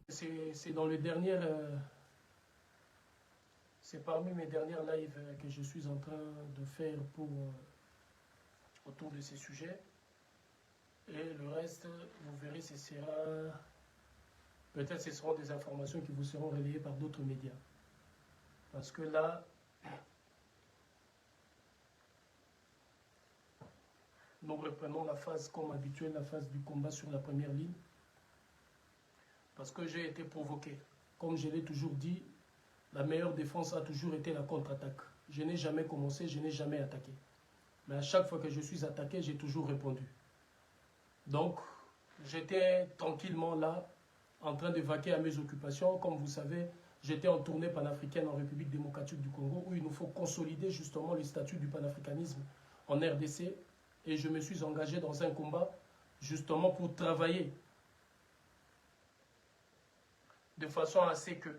C'est dans le dernier, c'est parmi mes dernières lives que je suis en train de faire autour de ces sujets. Et le reste, vous verrez, peut-être ce seront des informations qui vous seront relayées par d'autres médias. Parce que là, nous reprenons la phase comme habituel, la phase du combat sur la première ligne. Parce que j'ai été provoqué. Comme je l'ai toujours dit, la meilleure défense a toujours été la contre-attaque. Je n'ai jamais commencé, je n'ai jamais attaqué. Mais à chaque fois que je suis attaqué, j'ai toujours répondu. Donc, j'étais tranquillement là, en train de vaquer à mes occupations. Comme vous savez, j'étais en tournée panafricaine en République démocratique du Congo, où il nous faut consolider justement le statut du panafricanisme en RDC. Et je me suis engagé dans un combat justement pour travailler de façon à ce que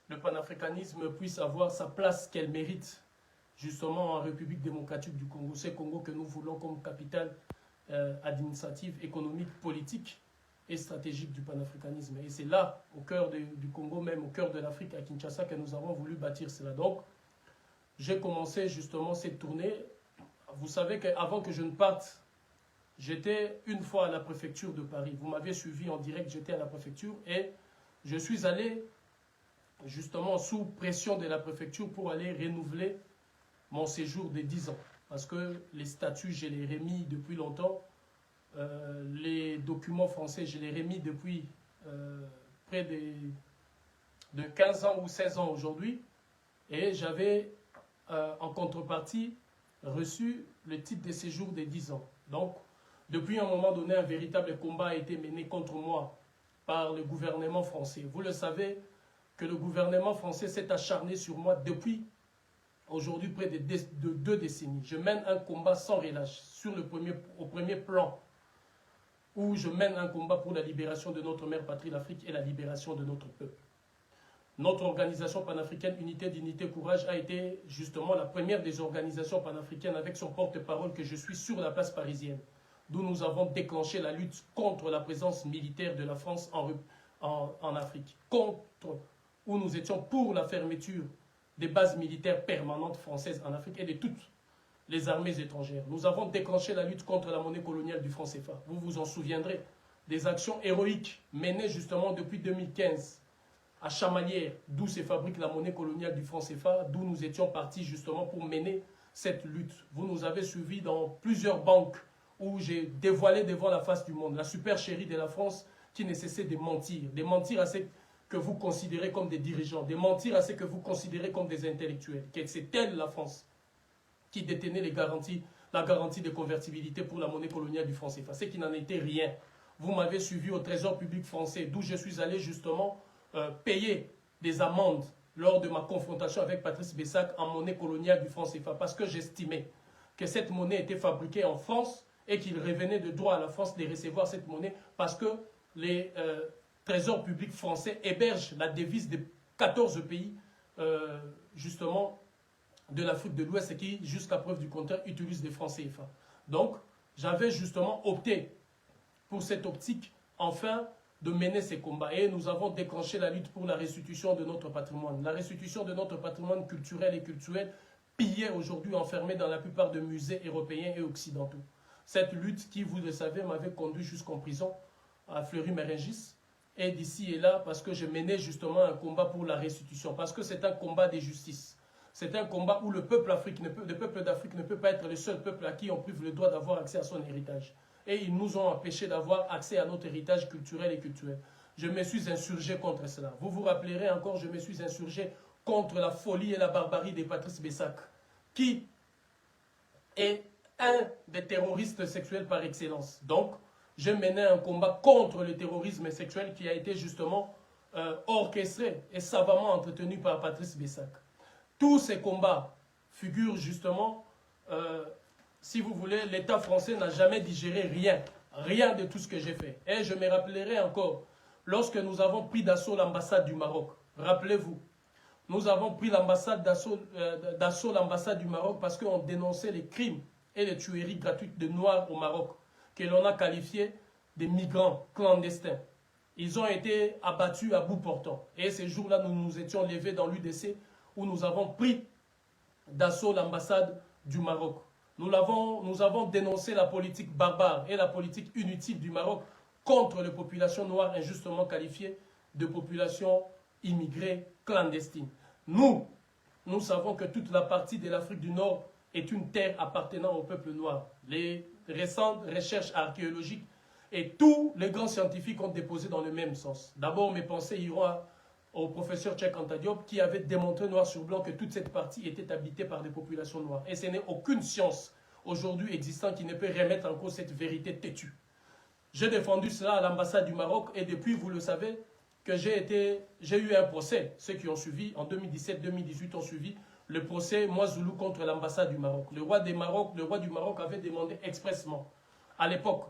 le panafricanisme puisse avoir sa place qu'elle mérite justement en République démocratique du Congo. C'est Congo que nous voulons comme capitale administrative, économique, politique et stratégique du panafricanisme. Et c'est là, au cœur du Congo même, au cœur de l'Afrique, à Kinshasa, que nous avons voulu bâtir cela. Donc, j'ai commencé justement cette tournée. Vous savez qu'avant que je ne parte, j'étais une fois à la préfecture de Paris. Vous m'avez suivi en direct, j'étais à la préfecture et je suis allé justement sous pression de la préfecture pour aller renouveler mon séjour de 10 ans. Parce que les statuts, je les ai remis depuis longtemps. Les documents français, je les ai remis depuis près de 15 ans ou 16 ans aujourd'hui. Et j'avais en contrepartie reçu le titre de séjour de 10 ans. Donc, depuis un moment donné, un véritable combat a été mené contre moi par le gouvernement français. Vous le savez que le gouvernement français s'est acharné sur moi depuis aujourd'hui près de 2 décennies. Je mène un combat sans relâche au premier plan, où je mène un combat pour la libération de notre mère patrie, l'Afrique, et la libération de notre peuple. Notre organisation panafricaine Unité, Dignité, Courage a été justement la première des organisations panafricaines avec son porte-parole que je suis sur la place parisienne, d'où nous avons déclenché la lutte contre la présence militaire de la France en Afrique, où nous étions pour la fermeture des bases militaires permanentes françaises en Afrique et de toutes les armées étrangères. Nous avons déclenché la lutte contre la monnaie coloniale du franc CFA. Vous vous en souviendrez, des actions héroïques menées justement depuis 2015 à Chamalières, d'où se fabrique la monnaie coloniale du franc CFA, d'où nous étions partis justement pour mener cette lutte. Vous nous avez suivis dans plusieurs banques où j'ai dévoilé devant la face du monde la super chérie de la France qui ne cessait de mentir à ceux que vous considérez comme des dirigeants, de mentir à ceux que vous considérez comme des intellectuels, que c'est elle, la France, qui détenait la garantie de convertibilité pour la monnaie coloniale du franc CFA, ce qui n'en était rien. Vous m'avez suivi au Trésor public français, d'où je suis allé justement payer des amendes lors de ma confrontation avec Patrice Bessac en monnaie coloniale du franc CFA, parce que j'estimais que cette monnaie était fabriquée en France et qu'il revenait de droit à la France de recevoir cette monnaie, parce que les Trésor public français héberge la devise de 14 pays, justement, de l'Afrique de l'Ouest qui, jusqu'à preuve du contraire, utilisent des francs CFA. Donc, j'avais justement opté pour cette optique, enfin, de mener ces combats. Et nous avons déclenché la lutte pour la restitution de notre patrimoine. La restitution de notre patrimoine culturel et culturel, pillé aujourd'hui, enfermé dans la plupart des musées européens et occidentaux. Cette lutte qui, vous le savez, m'avait conduit jusqu'en prison à Fleury-Mérogis, et d'ici et là, parce que je menais justement un combat pour la restitution, parce que c'est un combat de justice. C'est un combat où le peuple d'Afrique ne peut pas être le seul peuple à qui on prive le droit d'avoir accès à son héritage. Et ils nous ont empêchés d'avoir accès à notre héritage culturel et culturel. Je me suis insurgé contre cela. Vous vous rappellerez encore, je me suis insurgé contre la folie et la barbarie de Patrice Bessac, qui est un des terroristes sexuels par excellence. Donc, je menais un combat contre le terrorisme sexuel qui a été justement orchestré et savamment entretenu par Patrice Bessac. Tous ces combats figurent justement, si vous voulez, l'État français n'a jamais digéré rien de tout ce que j'ai fait. Et je me rappellerai encore, lorsque nous avons pris d'assaut l'ambassade du Maroc, rappelez-vous, nous avons pris d'assaut l'ambassade du Maroc parce qu'on dénonçait les crimes et les tueries gratuites de Noirs au Maroc, que l'on a qualifié de migrants clandestins. Ils ont été abattus à bout portant. Et ces jours-là, nous nous étions levés dans l'UDC où nous avons pris d'assaut l'ambassade du Maroc. Nous avons dénoncé la politique barbare et la politique inutile du Maroc contre les populations noires injustement qualifiées de populations immigrées clandestines. Nous savons que toute la partie de l'Afrique du Nord est une terre appartenant au peuple noir. Les récentes recherches archéologiques et tous les grands scientifiques ont déposé dans le même sens. D'abord, mes pensées iront au professeur Cheikh Anta Diop qui avait démontré noir sur blanc que toute cette partie était habitée par des populations noires. Et ce n'est aucune science aujourd'hui existante qui ne peut remettre en cause cette vérité têtue. J'ai défendu cela à l'ambassade du Maroc et depuis, vous le savez, que j'ai eu un procès. Ceux qui ont suivi, en 2017-2018, ont suivi le procès Moizoulou contre l'ambassade du Maroc. Le roi du Maroc avait demandé expressement, à l'époque,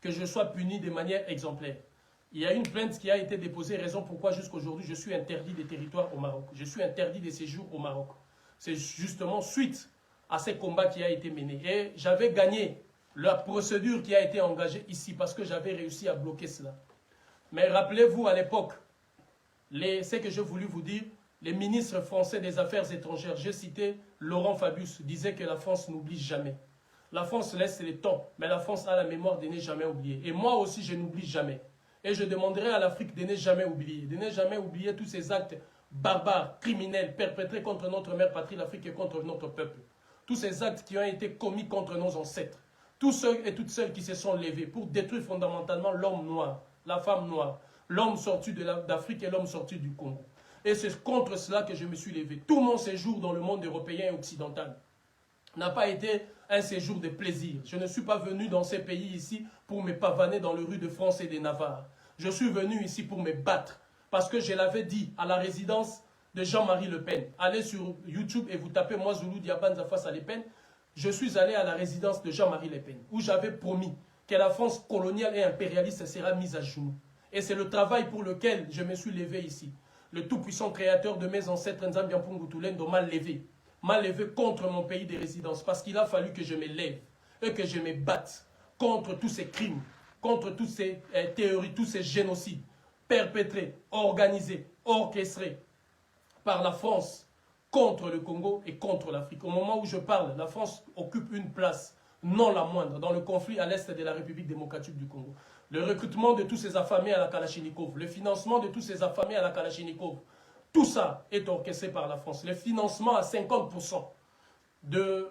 que je sois puni de manière exemplaire. Il y a une plainte qui a été déposée, raison pourquoi jusqu'à aujourd'hui je suis interdit des territoires au Maroc. Je suis interdit de séjour au Maroc. C'est justement suite à ces combats qui a été mené. Et j'avais gagné la procédure qui a été engagée ici parce que j'avais réussi à bloquer cela. Mais rappelez-vous à l'époque, ce que j'ai voulu vous dire, les ministres français des Affaires étrangères, j'ai cité Laurent Fabius, disait que la France n'oublie jamais. La France laisse le temps, mais la France a la mémoire de ne jamais oublier. Et moi aussi, je n'oublie jamais. Et je demanderai à l'Afrique de ne jamais oublier tous ces actes barbares, criminels, perpétrés contre notre mère patrie, l'Afrique et contre notre peuple. Tous ces actes qui ont été commis contre nos ancêtres. Tous ceux et toutes celles qui se sont levés pour détruire fondamentalement l'homme noir, la femme noire, l'homme sorti d'Afrique et l'homme sorti du Congo. Et c'est contre cela que je me suis levé. Tout mon séjour dans le monde européen et occidental n'a pas été un séjour de plaisir. Je ne suis pas venu dans ces pays ici pour me pavaner dans les rues de France et de Navarre. Je suis venu ici pour me battre. Parce que je l'avais dit à la résidence de Jean-Marie Le Pen. Allez sur YouTube et vous tapez Moizoulou Diabanza face à Le Pen. Je suis allé à la résidence de Jean-Marie Le Pen où j'avais promis que la France coloniale et impérialiste sera mise à genoux. Et c'est le travail pour lequel je me suis levé ici. Le tout-puissant créateur de mes ancêtres Nzambi Mpungutulendo m'a levé contre mon pays de résidence parce qu'il a fallu que je me lève et que je me batte contre tous ces crimes, contre toutes ces théories, tous ces génocides perpétrés, organisés, orchestrés par la France contre le Congo et contre l'Afrique. Au moment où je parle, la France occupe une place, non la moindre, dans le conflit à l'est de la République démocratique du Congo. Le recrutement de tous ces affamés à la Kalachnikov, le financement de tous ces affamés à la Kalachnikov, tout ça est orchestré par la France. Le financement à 50% de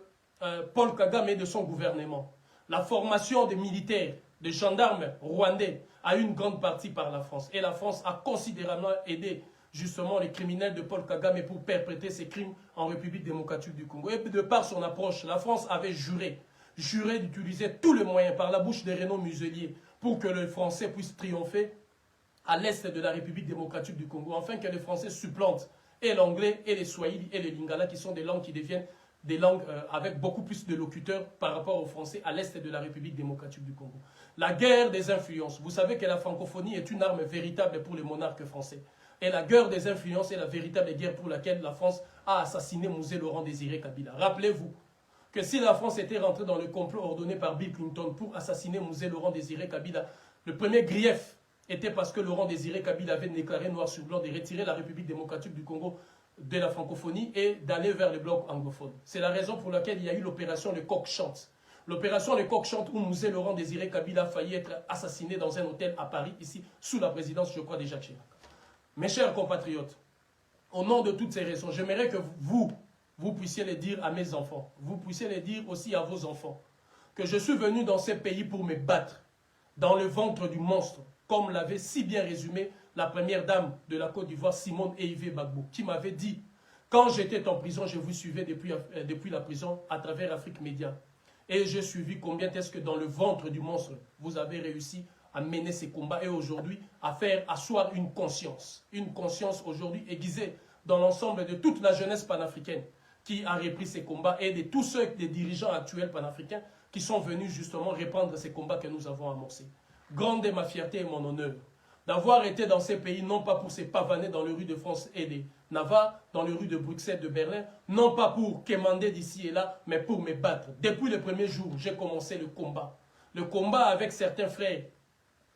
Paul Kagame et de son gouvernement. La formation des militaires, des gendarmes rwandais à une grande partie par la France. Et la France a considérablement aidé justement les criminels de Paul Kagame pour perpétrer ces crimes en République démocratique du Congo. Et de par son approche, la France avait juré d'utiliser tous les moyens par la bouche de Renaud Muselier pour que les Français puissent triompher à l'est de la République démocratique du Congo, afin que les Français supplantent et l'anglais, et les swahili, et les lingala, qui sont des langues qui deviennent des langues avec beaucoup plus de locuteurs par rapport aux Français à l'est de la République démocratique du Congo. La guerre des influences. Vous savez que la francophonie est une arme véritable pour les monarques français. Et la guerre des influences est la véritable guerre pour laquelle la France a assassiné Mouzé Laurent Désiré Kabila. Rappelez-vous que si la France était rentrée dans le complot ordonné par Bill Clinton pour assassiner Mouzé Laurent Désiré Kabila, le premier grief était parce que Laurent Désiré Kabila avait déclaré noir sur blanc de retirer la République démocratique du Congo de la francophonie et d'aller vers le bloc anglophone. C'est la raison pour laquelle il y a eu l'opération Le Coq Chante. L'opération Le Coq Chante où Mouzé Laurent Désiré Kabila a failli être assassiné dans un hôtel à Paris, ici, sous la présidence, je crois, de Jacques Chirac. Mes chers compatriotes, au nom de toutes ces raisons, j'aimerais que vous puissiez les dire à mes enfants, vous puissiez les dire aussi à vos enfants, que je suis venu dans ces pays pour me battre dans le ventre du monstre, comme l'avait si bien résumé la première dame de la Côte d'Ivoire, Simone Eivé Bagbo, qui m'avait dit, quand j'étais en prison, je vous suivais depuis la prison à travers Afrique Média. Et j'ai suivi combien est-ce que dans le ventre du monstre, vous avez réussi à mener ces combats et aujourd'hui à faire asseoir une conscience aujourd'hui aiguisée dans l'ensemble de toute la jeunesse panafricaine qui a repris ces combats et de tous ceux des dirigeants actuels panafricains qui sont venus justement répandre ces combats que nous avons amorcés. Grande est ma fierté et mon honneur d'avoir été dans ces pays, non pas pour se pavaner dans les rues de France et de Navarre, dans les rues de Bruxelles, de Berlin, non pas pour quémander d'ici et là, mais pour me battre. Depuis le premier jour, j'ai commencé le combat. Le combat avec certains frères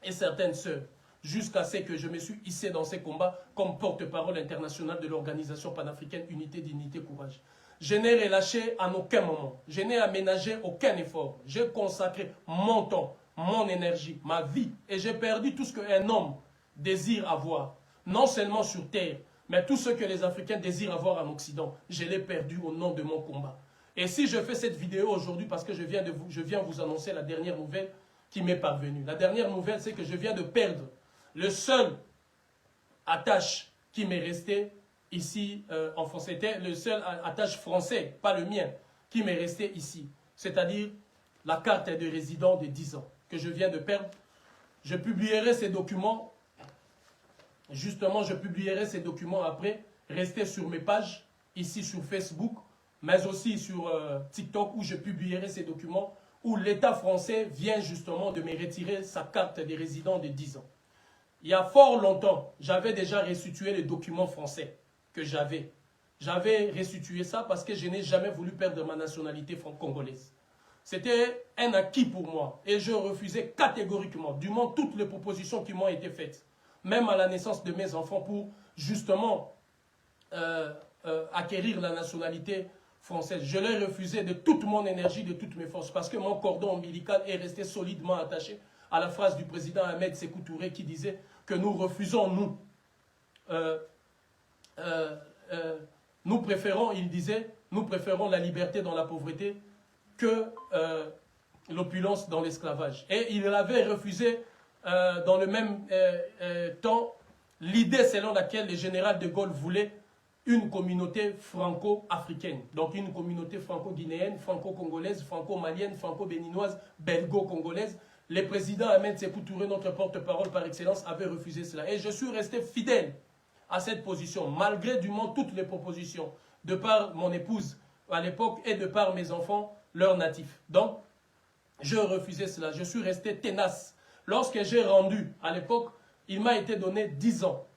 et certaines sœurs jusqu'à ce que je me suis hissé dans ces combats comme porte-parole international de l'Organisation panafricaine Unité, Dignité, Courage. Je n'ai relâché en aucun moment. Je n'ai aménagé aucun effort. J'ai consacré mon temps, mon énergie, ma vie. Et j'ai perdu tout ce qu'un homme désire avoir. Non seulement sur terre, mais tout ce que les Africains désirent avoir en Occident. Je l'ai perdu au nom de mon combat. Et si je fais cette vidéo aujourd'hui, parce que je viens vous annoncer la dernière nouvelle qui m'est parvenue. La dernière nouvelle, c'est que je viens de perdre le seul attache qui m'est resté ici en France. C'était le seul attache français, pas le mien, qui m'est resté ici. C'est-à-dire la carte de résident de 10 ans que je viens de perdre. Je publierai ces documents. Justement, je publierai ces documents après. Restez sur mes pages, ici sur Facebook, mais aussi sur TikTok, où je publierai ces documents, où l'État français vient justement de me retirer sa carte de résident de 10 ans. Il y a fort longtemps, j'avais déjà restitué les documents français que j'avais. J'avais restitué ça parce que je n'ai jamais voulu perdre ma nationalité congolaise. C'était un acquis pour moi et je refusais catégoriquement, du moins toutes les propositions qui m'ont été faites, même à la naissance de mes enfants, pour justement acquérir la nationalité française. Je l'ai refusé de toute mon énergie, de toutes mes forces, parce que mon cordon ombilical est resté solidement attaché à la phrase du président Ahmed Sékou Touré qui disait que nous refusons, nous préférons, il disait, nous préférons la liberté dans la pauvreté que l'opulence dans l'esclavage. Et il avait refusé dans le même temps l'idée selon laquelle le général de Gaulle voulait une communauté franco-africaine. Donc une communauté franco-guinéenne, franco-congolaise, franco-malienne, franco-béninoise, belgo-congolaise. Le président Ahmed Sékou Touré, notre porte-parole par excellence, avait refusé cela. Et je suis resté fidèle à cette position, malgré du moins toutes les propositions, de par mon épouse à l'époque et de par mes enfants, leurs natifs. Donc, je refusais cela. Je suis resté tenace. Lorsque j'ai rendu, à l'époque, il m'a été donné 10 ans,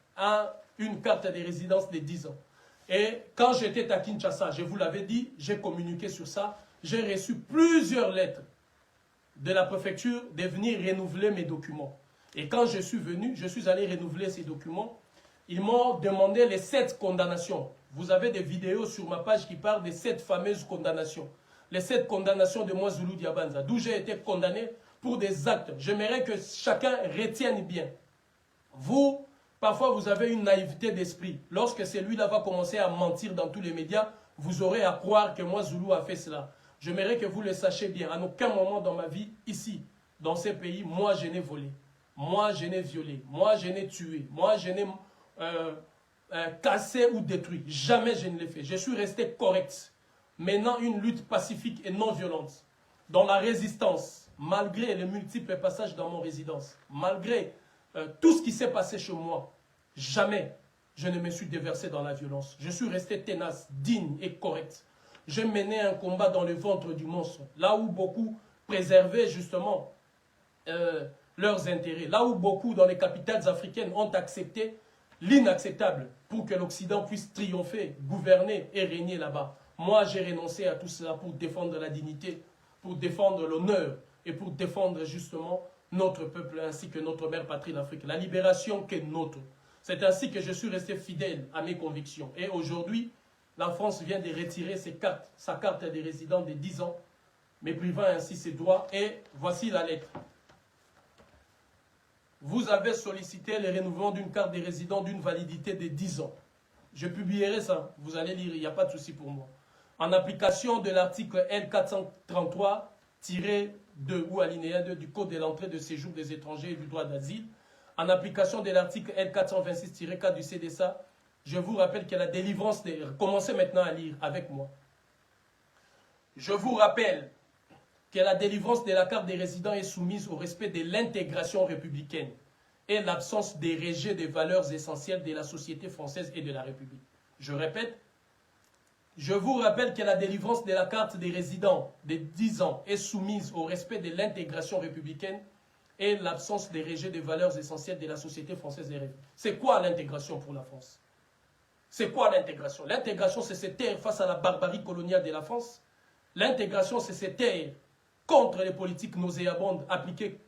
une carte de résidence de 10 ans. Et quand j'étais à Kinshasa, je vous l'avais dit, j'ai communiqué sur ça, j'ai reçu plusieurs lettres de la préfecture de venir renouveler mes documents. Et quand je suis venu, je suis allé renouveler ces documents. Ils m'ont demandé les 7 condamnations. Vous avez des vidéos sur ma page qui parlent des 7 fameuses condamnations. Les 7 condamnations de moi, Zulu Diabanza, d'où j'ai été condamné pour des actes. J'aimerais que chacun retienne bien. Vous, parfois, vous avez une naïveté d'esprit. Lorsque celui-là va commencer à mentir dans tous les médias, vous aurez à croire que moi, Zulu, a fait cela. J'aimerais que vous le sachiez bien. À aucun moment dans ma vie, ici, dans ces pays, moi, je n'ai volé. Moi, je n'ai violé. Moi, je n'ai tué. Moi, je n'ai cassé ou détruit. Jamais je ne l'ai fait. Je suis resté correct. Menant une lutte pacifique et non violente. Dans la résistance, malgré les multiples passages dans mon résidence, malgré tout ce qui s'est passé chez moi, jamais je ne me suis déversé dans la violence. Je suis resté tenace, digne et correct. J'ai mené un combat dans le ventre du monstre, là où beaucoup préservaient justement leurs intérêts, là où beaucoup dans les capitales africaines ont accepté l'inacceptable pour que l'Occident puisse triompher, gouverner et régner là-bas. Moi, j'ai renoncé à tout cela pour défendre la dignité, pour défendre l'honneur et pour défendre justement notre peuple ainsi que notre mère patrie, l'Afrique. La libération qui est nôtre. C'est ainsi que je suis resté fidèle à mes convictions. Et aujourd'hui, la France vient de retirer sa carte de résident de 10 ans, me privant ainsi ses droits. Et voici la lettre. Vous avez sollicité le renouvellement d'une carte de résident d'une validité de 10 ans. Je publierai ça, vous allez lire, il n'y a pas de souci pour moi. En application de l'article L433-2 ou alinéa 2 du Code de l'entrée de séjour des étrangers et du droit d'asile, en application de l'article L426-4 du CDSA, je vous rappelle que la délivrance des... Commencez maintenant à lire avec moi. Je vous rappelle que la délivrance de la carte des résidents est soumise au respect de l'intégration républicaine et l'absence des rejets des valeurs essentielles de la société française et de la République. Je répète, je vous rappelle que la délivrance de la carte des résidents de 10 ans est soumise au respect de l'intégration républicaine et l'absence des rejets des valeurs essentielles de la société française et républicaine. C'est quoi l'intégration pour la France? C'est quoi l'intégration? L'intégration, c'est se taire face à la barbarie coloniale de la France. L'intégration, c'est se taire contre les politiques nauséabondes appliquées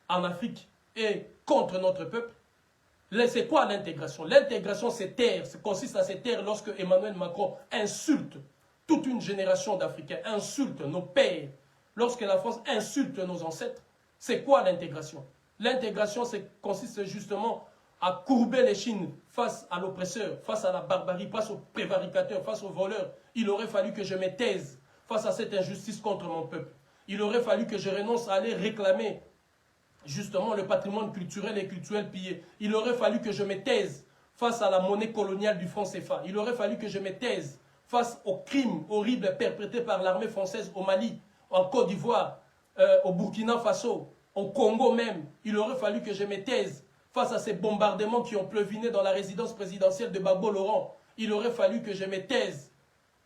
en Afrique et contre notre peuple. C'est quoi l'intégration? L'intégration, c'est taire, consiste à se taire lorsque Emmanuel Macron insulte toute une génération d'Africains, insulte nos pères, lorsque la France insulte nos ancêtres. C'est quoi l'intégration? L'intégration consiste justement à courber les chines face à l'oppresseur, face à la barbarie, face aux prévaricateurs, face aux voleurs. Il aurait fallu que je me taise face à cette injustice contre mon peuple. Il aurait fallu que je renonce à aller réclamer justement le patrimoine culturel et culturel pillé. Il aurait fallu que je me taise face à la monnaie coloniale du franc CFA. Il aurait fallu que je me taise face aux crimes horribles perpétrés par l'armée française au Mali, en Côte d'Ivoire, au Burkina Faso, au Congo même. Il aurait fallu que je me taise face à ces bombardements qui ont pleuviné dans la résidence présidentielle de Gbagbo Laurent. Il aurait fallu que je me taise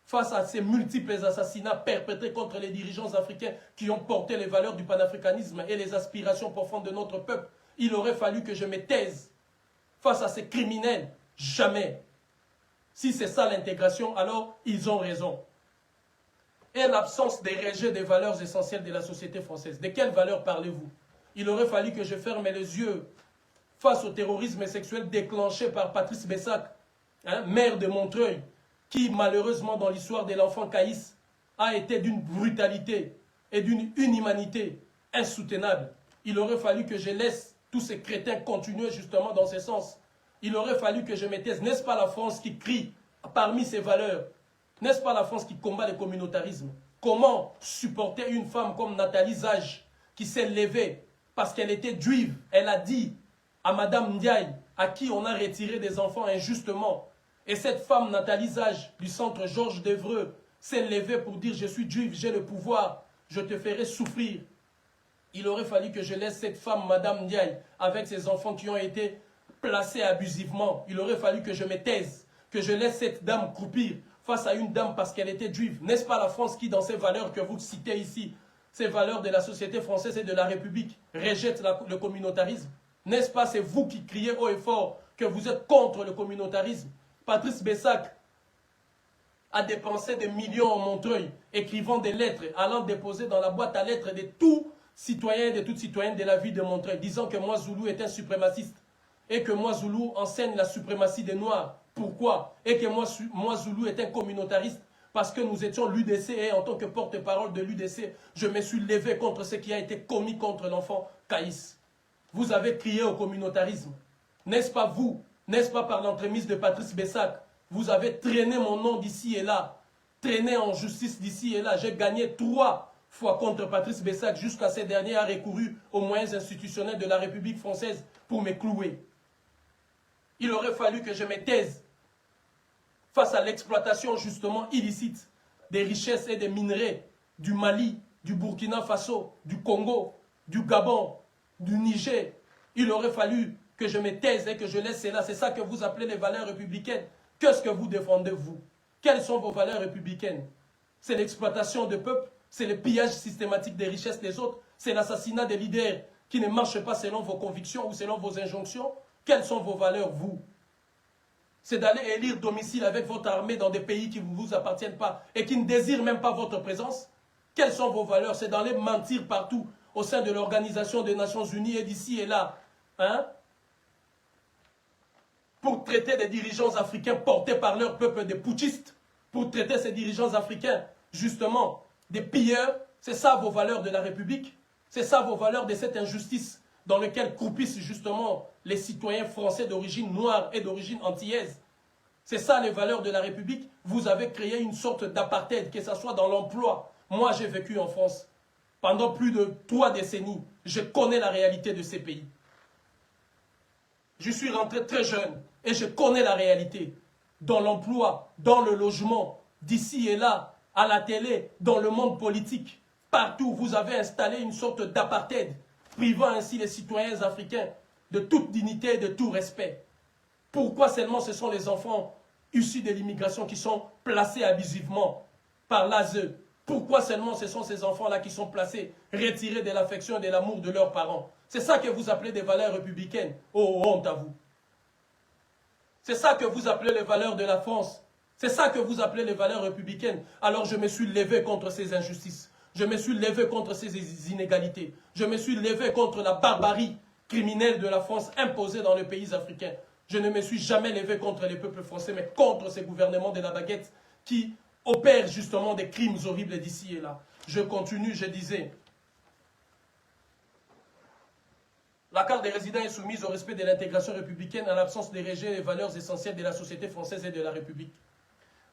face à ces multiples assassinats perpétrés contre les dirigeants africains qui ont porté les valeurs du panafricanisme et les aspirations profondes de notre peuple. Il aurait fallu que je me taise face à ces criminels. Jamais. Si c'est ça l'intégration, alors ils ont raison. Et l'absence des rejets des valeurs essentielles de la société française. De quelles valeurs parlez-vous? Il aurait fallu que je ferme les yeux face au terrorisme sexuel déclenché par Patrice Bessac, maire de Montreuil, qui malheureusement dans l'histoire de l'enfant Caïs a été d'une brutalité et d'une inhumanité insoutenable. Il aurait fallu que je laisse tous ces crétins continuer justement dans ce sens. Il aurait fallu que je me taise. N'est-ce pas la France qui crie parmi ses valeurs? N'est-ce pas la France qui combat le communautarisme? Comment supporter une femme comme Nathalie Zage qui s'est levée parce qu'elle était juive? Elle a dit à Madame Ndiaye, à qui on a retiré des enfants injustement. Et cette femme, Nathalie Zage, du centre Georges d'Evreux, s'est levée pour dire « Je suis juive, j'ai le pouvoir, je te ferai souffrir ». Il aurait fallu que je laisse cette femme, Madame Ndiaye, avec ses enfants qui ont été placés abusivement. Il aurait fallu que je me taise, que je laisse cette dame croupir face à une dame parce qu'elle était juive. N'est-ce pas la France qui, dans ces valeurs que vous citez ici, ces valeurs de la société française et de la République, rejette le communautarisme? N'est-ce pas, c'est vous qui criez haut et fort que vous êtes contre le communautarisme? Patrice Bessac a dépensé des millions en Montreuil, écrivant des lettres, allant déposer dans la boîte à lettres de tous citoyens et de toutes citoyennes de la ville de Montreuil, disant que moi, Zoulou, est un suprémaciste et que moi, Zoulou, enseigne la suprématie des Noirs. Pourquoi? Et que moi, Zoulou, est un communautariste parce que nous étions l'UDC et en tant que porte-parole de l'UDC, je me suis levé contre ce qui a été commis contre l'enfant Caïs. Vous avez crié au communautarisme. N'est-ce pas vous? N'est-ce pas par l'entremise de Patrice Bessac? Vous avez traîné mon nom d'ici et là, traîné en justice d'ici et là. J'ai gagné 3 fois contre Patrice Bessac jusqu'à ce dernier a recouru aux moyens institutionnels de la République française pour me clouer. Il aurait fallu que je me taise face à l'exploitation justement illicite des richesses et des minerais du Mali, du Burkina Faso, du Congo, du Gabon, du Niger. Il aurait fallu que je me taise et que je laisse cela. C'est ça que vous appelez les valeurs républicaines. Qu'est-ce que vous défendez, vous? Quelles sont vos valeurs républicaines? C'est l'exploitation de peuples, c'est le pillage systématique des richesses des autres, c'est l'assassinat des leaders qui ne marchent pas selon vos convictions ou selon vos injonctions. Quelles sont vos valeurs, vous? C'est d'aller élire domicile avec votre armée dans des pays qui ne vous appartiennent pas et qui ne désirent même pas votre présence? Quelles sont vos valeurs? C'est d'aller mentir partout au sein de l'Organisation des Nations Unies et d'ici et là, pour traiter des dirigeants africains portés par leur peuple de putschistes, pour traiter ces dirigeants africains, justement, des pilleurs. C'est ça vos valeurs de la République? C'est ça vos valeurs de cette injustice dans laquelle croupissent justement les citoyens français d'origine noire et d'origine antillaise? C'est ça les valeurs de la République? Vous avez créé une sorte d'apartheid, que ce soit dans l'emploi. Moi, j'ai vécu en France pendant plus de 3 décennies. Je connais la réalité de ces pays. Je suis rentré très jeune et je connais la réalité. Dans l'emploi, dans le logement, d'ici et là, à la télé, dans le monde politique. Partout, vous avez installé une sorte d'apartheid, privant ainsi les citoyens africains de toute dignité et de tout respect. Pourquoi seulement ce sont les enfants issus de l'immigration qui sont placés abusivement par l'ASE? Pourquoi seulement ce sont ces enfants-là qui sont placés, retirés de l'affection et de l'amour de leurs parents? C'est ça que vous appelez des valeurs républicaines. Oh, honte à vous. C'est ça que vous appelez les valeurs de la France. C'est ça que vous appelez les valeurs républicaines. Alors je me suis levé contre ces injustices. Je me suis levé contre ces inégalités. Je me suis levé contre la barbarie criminels de la France imposés dans les pays africains. Je ne me suis jamais levé contre les peuples français, mais contre ces gouvernements de la baguette qui opèrent justement des crimes horribles d'ici et là. Je continue, je disais. La carte des résidents est soumise au respect de l'intégration républicaine en l'absence de régir les valeurs essentielles de la société française et de la République.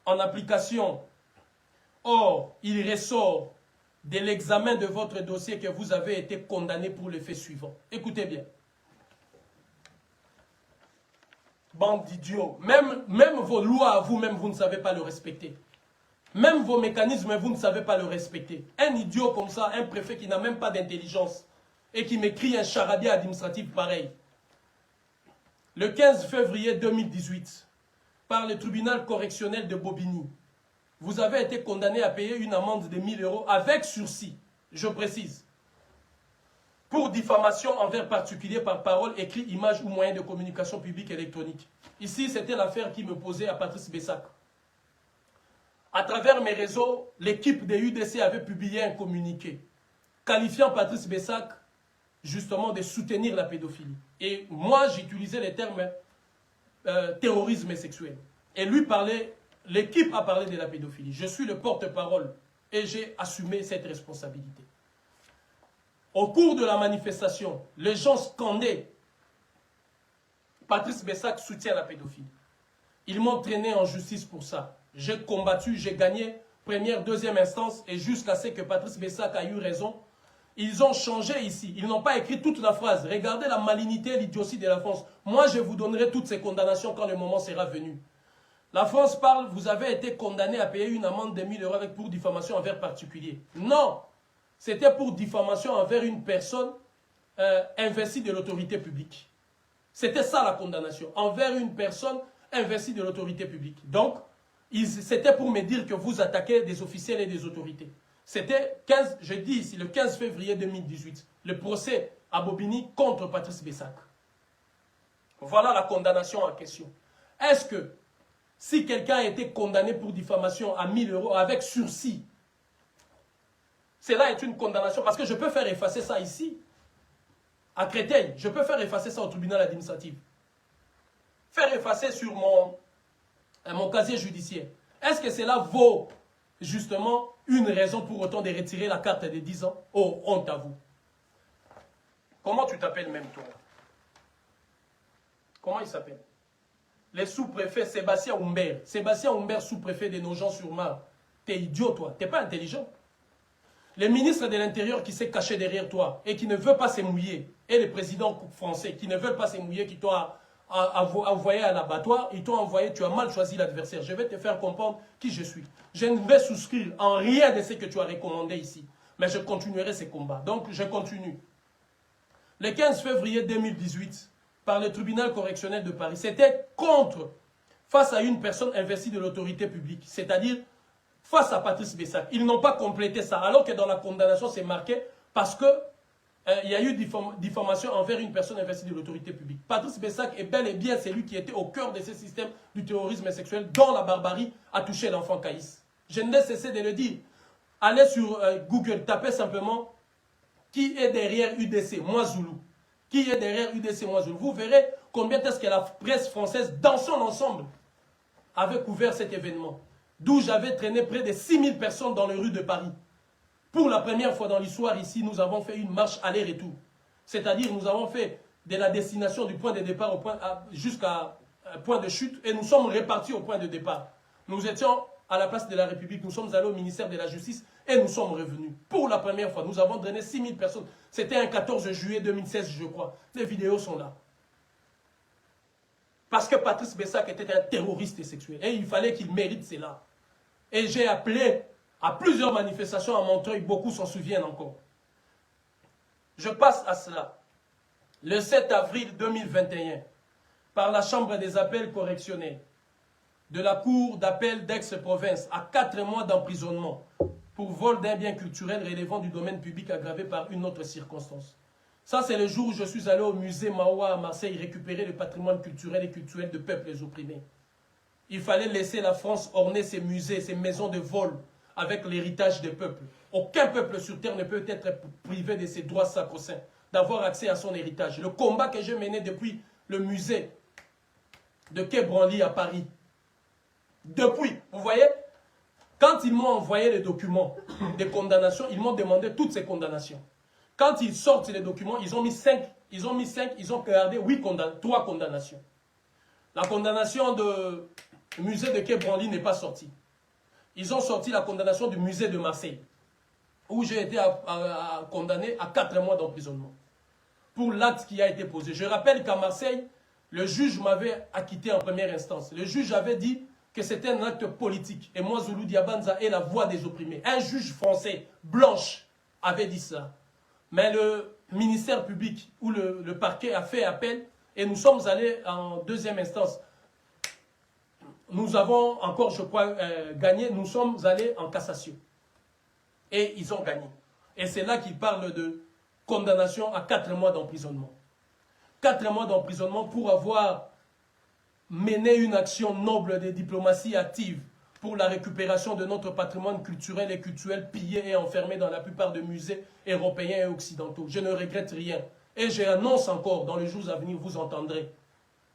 En application, or, il ressort de l'examen de votre dossier que vous avez été condamné pour les faits suivants. Écoutez bien. Bande d'idiots. Même vos lois à vous-même, vous ne savez pas le respecter. Même vos mécanismes, vous ne savez pas le respecter. Un idiot comme ça, un préfet qui n'a même pas d'intelligence et qui m'écrit un charabia administratif pareil. Le 15 février 2018, par le tribunal correctionnel de Bobigny, vous avez été condamné à payer une amende de 1 000 € avec sursis, je précise, pour diffamation envers particulier par parole, écrit, image ou moyen de communication publique électronique. Ici, c'était l'affaire qui me posait à Patrice Bessac. À travers mes réseaux, l'équipe des UDC avait publié un communiqué qualifiant Patrice Bessac justement de soutenir la pédophilie. Et moi, j'utilisais les termes terrorisme sexuel. Et lui parlait, l'équipe a parlé de la pédophilie. Je suis le porte-parole et j'ai assumé cette responsabilité. Au cours de la manifestation, les gens scandaient Patrice Bessac soutient la pédophilie. Ils m'ont traîné en justice pour ça. J'ai combattu, j'ai gagné première, deuxième instance et jusqu'à ce que Patrice Bessac a eu raison. Ils ont changé ici. Ils n'ont pas écrit toute la phrase. Regardez la malignité, l'idiotie de la France. Moi, je vous donnerai toutes ces condamnations quand le moment sera venu. La France parle, vous avez été condamné à payer une amende de 1 000 € pour diffamation envers particulier. Non, c'était pour diffamation envers une personne investie de l'autorité publique. C'était ça la condamnation, envers une personne investie de l'autorité publique. Donc, c'était pour me dire que vous attaquez des officiels et des autorités. C'était, je dis ici, le 15 février 2018, le procès à Bobigny contre Patrice Bessac. Voilà la condamnation en question. Est-ce que, si quelqu'un a été condamné pour diffamation à 1 000 € avec sursis, cela est une condamnation, parce que je peux faire effacer ça ici, à Créteil, je peux faire effacer ça au tribunal administratif. Faire effacer sur mon casier judiciaire. Est-ce que cela vaut justement une raison pour autant de retirer la carte de 10 ans? Oh, honte à vous. Comment tu t'appelles même toi? Comment il s'appelle? Le sous-préfet Sébastien Humbert. Sébastien Humbert, sous-préfet de Nogent-sur-Marne. T'es idiot toi, t'es pas intelligent. Le ministre de l'Intérieur qui s'est caché derrière toi et qui ne veut pas se mouiller, et le président français qui ne veut pas se mouiller, qui t'a envoyé à l'abattoir, ils t'ont envoyé, tu as mal choisi l'adversaire. Je vais te faire comprendre qui je suis. Je ne vais souscrire en rien de ce que tu as recommandé ici, mais je continuerai ces combats. Donc, je continue. Le 15 février 2018, par le tribunal correctionnel de Paris, c'était contre, face à une personne investie de l'autorité publique, c'est-à-dire face à Patrice Bessac. Ils n'ont pas complété ça, alors que dans la condamnation, c'est marqué parce que il y a eu diffamation envers une personne investie de l'autorité publique. Patrice Bessac est bel et bien celui qui était au cœur de ce système du terrorisme sexuel dont la barbarie a touché l'enfant Caïs. Je n'ai cessé de le dire. Allez sur Google, tapez simplement qui est derrière UDC, moi Zoulou. Qui est derrière UDC, moi Zoulou. Vous verrez combien est-ce que la presse française, dans son ensemble, avait couvert cet événement. D'où j'avais traîné près de 6 000 personnes dans les rues de Paris. Pour la première fois dans l'histoire ici, nous avons fait une marche aller-retour. C'est-à-dire, nous avons fait de la destination du point de départ jusqu'à point de chute et nous sommes repartis au point de départ. Nous étions à la place de la République, nous sommes allés au ministère de la Justice et nous sommes revenus. Pour la première fois, nous avons drainé 6 000 personnes. C'était un 14 juillet 2016, je crois. Les vidéos sont là. Parce que Patrice Bessac était un terroriste sexuel et il fallait qu'il mérite cela. Et j'ai appelé à plusieurs manifestations à Montreuil, beaucoup s'en souviennent encore. Je passe à cela. Le 7 avril 2021, par la Chambre des appels correctionnels de la Cour d'appel d'Aix-Province à 4 mois d'emprisonnement pour vol d'un bien culturel relevant du domaine public aggravé par une autre circonstance. Ça, c'est le jour où je suis allé au musée Mahoua à Marseille récupérer le patrimoine culturel et culturel de peuples opprimés. Il fallait laisser la France orner ses musées, ses maisons de vol avec l'héritage des peuples. Aucun peuple sur terre ne peut être privé de ses droits sacro-saints. d'avoir accès à son héritage. Le combat que j'ai mené depuis le musée de Quai Branly à Paris. Depuis, vous voyez, quand ils m'ont envoyé les documents des condamnations, ils m'ont demandé toutes ces condamnations. Quand ils sortent les documents, ils ont mis 5, ils ont gardé 3 condamnations. La condamnation du musée de Quai Branly n'est pas sortie. Ils ont sorti la condamnation du musée de Marseille, où j'ai été condamné à 4 mois d'emprisonnement pour l'acte qui a été posé. Je rappelle qu'à Marseille, le juge m'avait acquitté en première instance. Le juge avait dit que c'était un acte politique. Et moi, Zulu Diabanza est la voix des opprimés. Un juge français, blanche, avait dit ça. Mais le ministère public ou le parquet a fait appel et nous sommes allés en deuxième instance. Nous avons encore, je crois, gagné. Nous sommes allés en cassation. Et ils ont gagné. Et c'est là qu'ils parlent de condamnation à 4 mois d'emprisonnement. 4 mois d'emprisonnement pour avoir mené une action noble de diplomatie active pour la récupération de notre patrimoine culturel et culturel pillé et enfermé dans la plupart des musées européens et occidentaux. Je ne regrette rien. Et j'annonce encore, dans les jours à venir, vous entendrez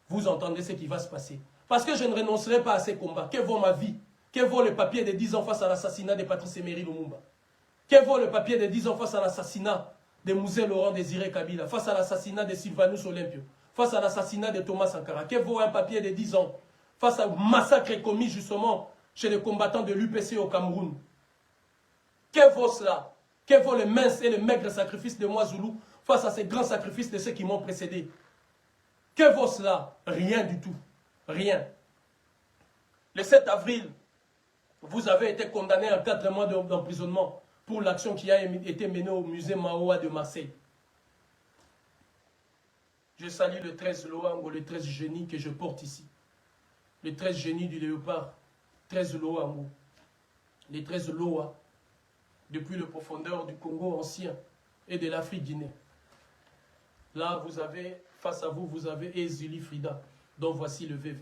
ce qui va se passer. Parce que je ne renoncerai pas à ces combats. Que vaut ma vie? Que vaut le papier de 10 ans face à l'assassinat de Patrice Emery Lumumba? Que vaut le papier de 10 ans face à l'assassinat de Mouzé Laurent Désiré Kabila, face à l'assassinat de Sylvanus Olympio, face à l'assassinat de Thomas Sankara? Que vaut un papier de 10 ans face au massacre commis justement chez les combattants de l'UPC au Cameroun? Que vaut cela? Que vaut le mince et le maigre sacrifice de moi, Zoulou, face à ces grands sacrifices de ceux qui m'ont précédé? Que vaut cela? Rien du tout. Rien. Le 7 avril, vous avez été condamné à 4 mois d'emprisonnement pour l'action qui a été menée au musée Mahoa de Marseille. Je salue le 13 Loango, le 13 génie que je porte ici. Le 13 génie du léopard, 13 Loango. Les 13 Loa, depuis le profondeur du Congo ancien et de l'Afrique Guinée. Là, vous avez, face à vous, vous avez Ezili Frida, dont voici le VV.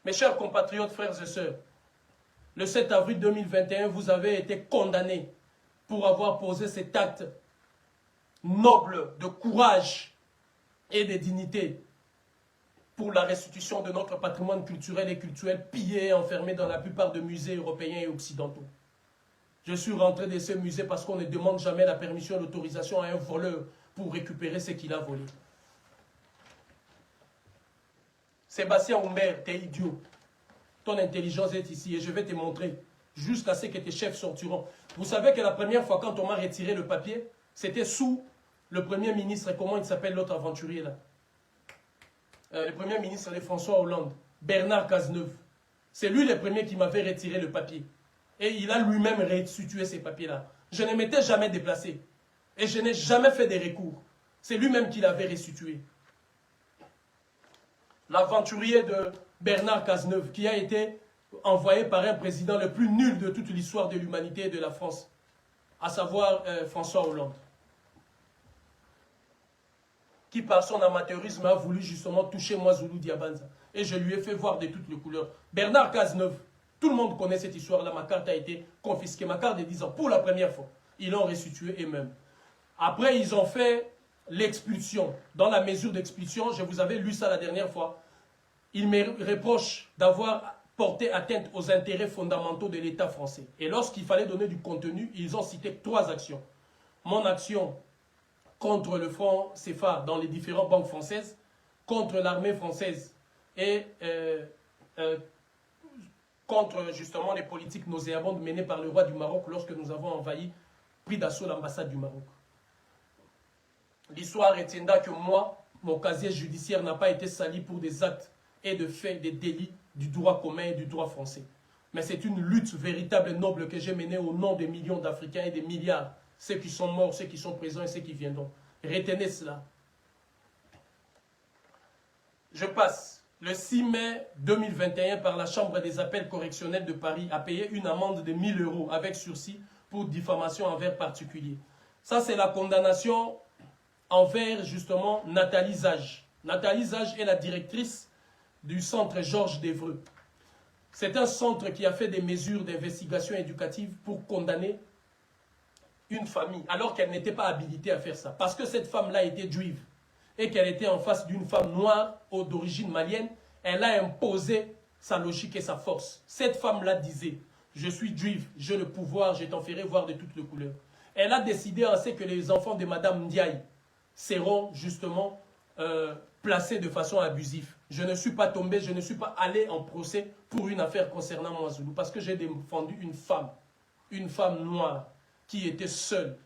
Mes chers compatriotes, frères et sœurs, le 7 avril 2021, vous avez été condamnés pour avoir posé cet acte noble de courage et de dignité pour la restitution de notre patrimoine culturel et culturel pillé et enfermé dans la plupart des musées européens et occidentaux. Je suis rentré de ce musée parce qu'on ne demande jamais la permission, l'autorisation à un voleur pour récupérer ce qu'il a volé. Sébastien Humbert, t'es idiot. Ton intelligence est ici et je vais te montrer jusqu'à ce que tes chefs sortiront. Vous savez que la première fois quand on m'a retiré le papier, c'était sous le premier ministre, comment il s'appelle l'autre aventurier là, le premier ministre de François Hollande, Bernard Cazeneuve. C'est lui le premier qui m'avait retiré le papier. Et il a lui-même restitué ces papiers-là. Je ne m'étais jamais déplacé. Et je n'ai jamais fait de recours. C'est lui-même qui l'avait restitué. L'aventurier de Bernard Cazeneuve, qui a été envoyé par un président le plus nul de toute l'histoire de l'humanité et de la France, à savoir François Hollande, qui par son amateurisme a voulu justement toucher moi, Zulu Diabanza. Et je lui ai fait voir de toutes les couleurs. Bernard Cazeneuve, tout le monde connaît cette histoire-là, ma carte a été confisquée, ma carte de 10 ans, pour la première fois. Ils l'ont restituée eux-mêmes. Après, ils ont fait l'expulsion. Dans la mesure d'expulsion, je vous avais lu ça la dernière fois, ils me reprochent d'avoir porté atteinte aux intérêts fondamentaux de l'État français. Et lorsqu'il fallait donner du contenu, ils ont cité 3 actions. Mon action contre le franc CFA dans les différentes banques françaises, contre l'armée française et contre justement les politiques nauséabondes menées par le roi du Maroc lorsque nous avons envahi, pris d'assaut l'ambassade du Maroc. L'histoire retiendra que moi, mon casier judiciaire n'a pas été sali pour des actes et de faits, des délits du droit commun et du droit français. Mais c'est une lutte véritable et noble que j'ai menée au nom des millions d'Africains et des milliards, ceux qui sont morts, ceux qui sont présents et ceux qui viendront. Retenez cela. Je passe. Le 6 mai 2021, par la Chambre des appels correctionnels de Paris, a payé une amende de 1 000 € avec sursis pour diffamation envers particulier. Ça, c'est la condamnation envers, justement, Nathalie Zage. Nathalie Zage est la directrice du centre Georges d'Evreux. C'est un centre qui a fait des mesures d'investigation éducative pour condamner une famille alors qu'elle n'était pas habilitée à faire ça. Parce que cette femme-là était juive et qu'elle était en face d'une femme noire d'origine malienne, elle a imposé sa logique et sa force. Cette femme-là disait, je suis juive, j'ai le pouvoir, je t'en ferai voir de toutes les couleurs. Elle a décidé ainsi que les enfants de Madame Ndiaye seront justement placés de façon abusive. Je ne suis pas tombé, je ne suis pas allé en procès pour une affaire concernant Mwanzulu parce que j'ai défendu une femme noire qui était seule,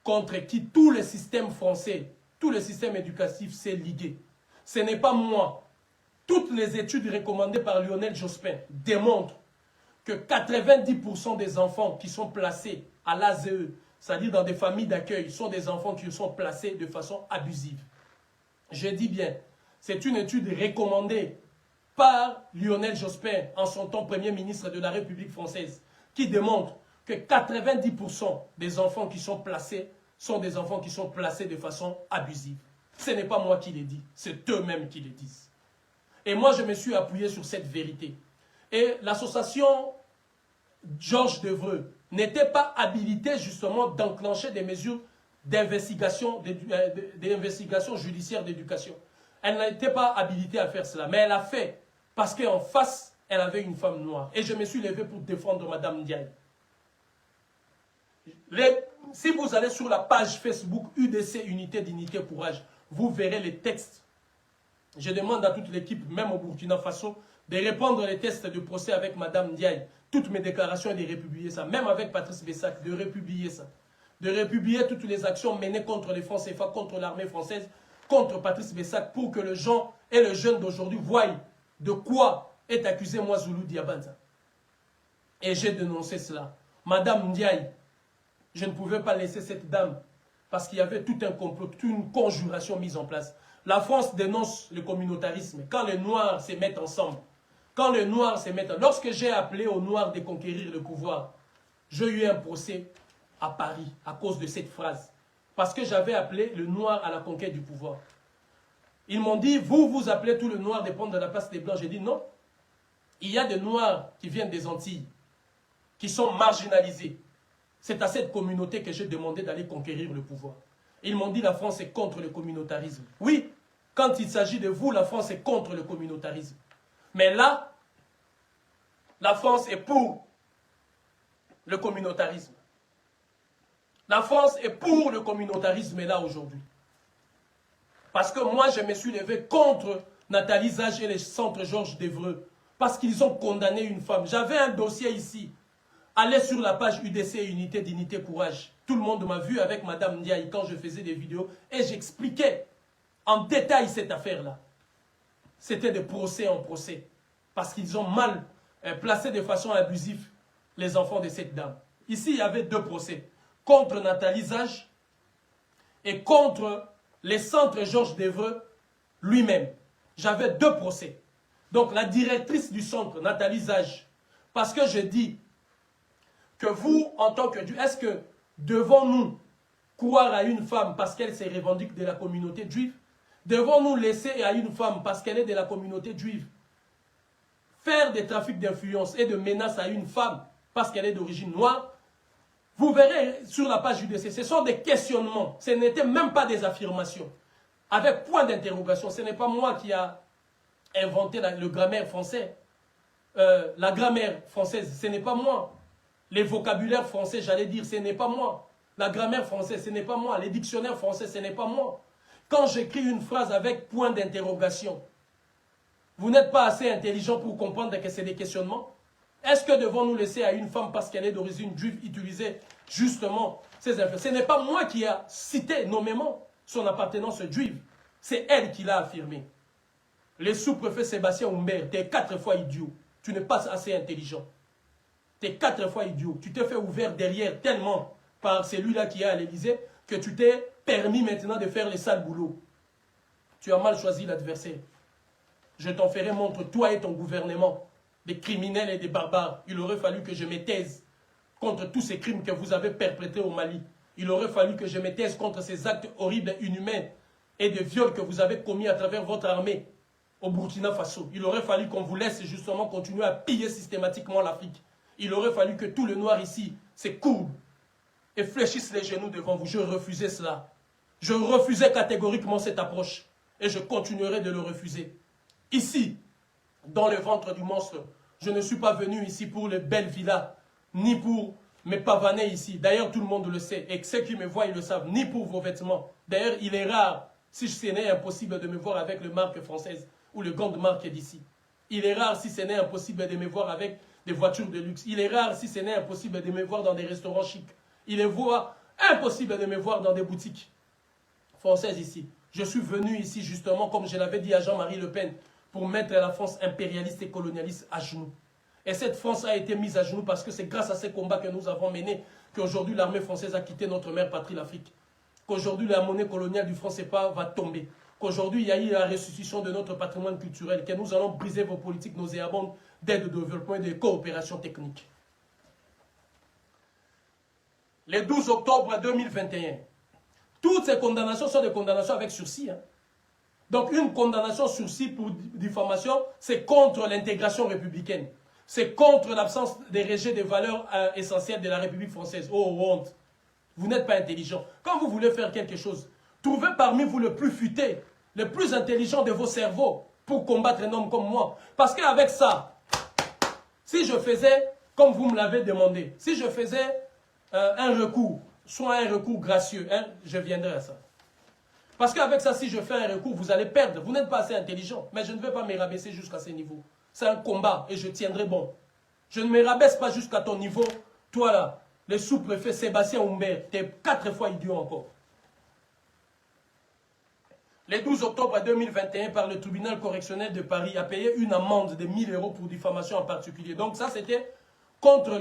contre qui tout le système français, tout le système éducatif s'est ligué. Ce n'est pas moi. Toutes les études recommandées par Lionel Jospin démontrent que 90% des enfants qui sont placés à l'ASE, c'est-à-dire dans des familles d'accueil, sont des enfants qui sont placés de façon abusive. Je dis bien, c'est une étude recommandée par Lionel Jospin, en son temps Premier ministre de la République française, qui démontre que 90% des enfants qui sont placés sont des enfants qui sont placés de façon abusive. Ce n'est pas moi qui le dis, c'est eux-mêmes qui le disent. Et moi, je me suis appuyé sur cette vérité. Et l'association Georges Devreux n'était pas habilitée justement d'enclencher des mesures d'investigation judiciaire d'éducation. Elle n'était pas habilitée à faire cela, mais elle a fait parce qu'en face, elle avait une femme noire. Et je me suis levé pour défendre Madame Ndiaye. Si vous allez sur la page Facebook UDC Unité, Dignité, Courage, vous verrez les textes. Je demande à toute l'équipe, même au Burkina Faso, de répondre les tests de procès avec Madame Ndiaye. Toutes mes déclarations et de republier ça. Même avec Patrice Bessac, de republier ça. De republier toutes les actions menées contre les Français, contre l'armée française, contre Patrice Bessac, pour que les gens et les jeunes d'aujourd'hui voient de quoi est accusé Mwanzulu Diabanza. Et j'ai dénoncé cela. Madame Ndiaye, je ne pouvais pas laisser cette dame parce qu'il y avait tout un complot, toute une conjuration mise en place. La France dénonce le communautarisme quand les Noirs se mettent ensemble. Quand les Noirs se mettent ensemble. Lorsque j'ai appelé aux Noirs de conquérir le pouvoir, j'ai eu un procès à Paris à cause de cette phrase. Parce que j'avais appelé le Noir à la conquête du pouvoir. Ils m'ont dit, vous appelez tout le Noir de prendre de la place des Blancs. J'ai dit non. Il y a des Noirs qui viennent des Antilles, qui sont marginalisés. C'est à cette communauté que j'ai demandé d'aller conquérir le pouvoir. Ils m'ont dit la France est contre le communautarisme. Oui, quand il s'agit de vous, la France est contre le communautarisme. Mais là, la France est pour le communautarisme. La France est pour le communautarisme là aujourd'hui. Parce que moi, je me suis levé contre Nathalie Zage et les centres Georges Devreux. Parce qu'ils ont condamné une femme. J'avais un dossier ici. Allez sur la page UDC Unité, Dignité, Courage. Tout le monde m'a vu avec Madame Ndiaye quand je faisais des vidéos et j'expliquais en détail cette affaire-là. C'était de procès en procès. Parce qu'ils ont mal placé de façon abusive les enfants de cette dame. Ici, il y avait deux procès. Contre Nathalie Zage et contre les centres Georges Devreux lui-même. J'avais deux procès. Donc la directrice du centre, Nathalie Zage, parce que je dis que vous, en tant que Dieu, est-ce que devons-nous croire à une femme parce qu'elle se revendique de la communauté juive? Devons-nous laisser à une femme parce qu'elle est de la communauté juive faire des trafics d'influence et de menaces à une femme parce qu'elle est d'origine noire? Vous verrez sur la page UDC, ce sont des questionnements, ce n'étaient même pas des affirmations. Avec point d'interrogation, ce n'est pas moi qui a inventé le grammaire français. La grammaire française, ce n'est pas moi. Les vocabulaires français, j'allais dire, ce n'est pas moi. La grammaire française, ce n'est pas moi. Les dictionnaires français, ce n'est pas moi. Quand j'écris une phrase avec point d'interrogation, vous n'êtes pas assez intelligent pour comprendre que c'est des questionnements? Est-ce que devons-nous laisser à une femme, parce qu'elle est d'origine juive, utiliser justement ces influences? Ce n'est pas moi qui a cité nommément son appartenance juive. C'est elle qui l'a affirmé. Le sous-préfet Sébastien Humbert, tu es 4 fois idiot. Tu n'es pas assez intelligent. Tu es 4 fois idiot. Tu t'es fait ouvert derrière tellement par celui-là qui est à l'Élysée que tu t'es permis maintenant de faire les sales boulots. Tu as mal choisi l'adversaire. Je t'en ferai montre, toi et ton gouvernement, des criminels et des barbares. Il aurait fallu que je me taise contre tous ces crimes que vous avez perpétrés au Mali. Il aurait fallu que je me taise contre ces actes horribles et inhumains et de viols que vous avez commis à travers votre armée au Burkina Faso. Il aurait fallu qu'on vous laisse justement continuer à piller systématiquement l'Afrique. Il aurait fallu que tout le noir ici se courbe et fléchissent les genoux devant vous. Je refusais cela. Je refusais catégoriquement cette approche. Et je continuerai de le refuser. Ici, dans le ventre du monstre, je ne suis pas venu ici pour les belles villas, ni pour me pavaner ici. D'ailleurs, tout le monde le sait. Et ceux qui me voient, ils le savent. Ni pour vos vêtements. D'ailleurs, il est rare, si ce n'est impossible de me voir avec le marque française ou le gant de marque d'ici. Il est rare si ce n'est impossible de me voir avec des voitures de luxe. Il est rare si ce n'est impossible de me voir dans des restaurants chics. Il est impossible de me voir dans des boutiques françaises ici. Je suis venu ici justement, comme je l'avais dit à Jean-Marie Le Pen, pour mettre la France impérialiste et colonialiste à genoux. Et cette France a été mise à genoux parce que c'est grâce à ces combats que nous avons menés qu'aujourd'hui l'armée française a quitté notre mère patrie, l'Afrique. Qu'aujourd'hui la monnaie coloniale du franc CFA va tomber. Qu'aujourd'hui il y a eu la restitution de notre patrimoine culturel, que nous allons briser vos politiques nauséabondes d'aide au développement et de coopération technique. Le 12 octobre 2021, toutes ces condamnations sont des condamnations avec sursis. Donc une condamnation sursis pour diffamation, c'est contre l'intégration républicaine. C'est contre l'absence des rejets des valeurs essentielles de la République française. Oh, honte. Vous n'êtes pas intelligent. Quand vous voulez faire quelque chose, trouvez parmi vous le plus futé, le plus intelligent de vos cerveaux pour combattre un homme comme moi. Parce qu'avec ça, si je faisais, comme vous me l'avez demandé, si je faisais un recours, soit un recours gracieux, je viendrai à ça. Parce qu'avec ça, si je fais un recours, vous allez perdre. Vous n'êtes pas assez intelligent. Mais je ne vais pas me rabaisser jusqu'à ce niveau. C'est un combat et je tiendrai bon. Je ne me rabaisse pas jusqu'à ton niveau. Toi là, le sous-préfet Sébastien Humbert, tu es 4 fois idiot encore. Le 12 octobre 2021, par le tribunal correctionnel de Paris, a payé une amende de 1 000 € pour diffamation en particulier. Donc ça, c'était contre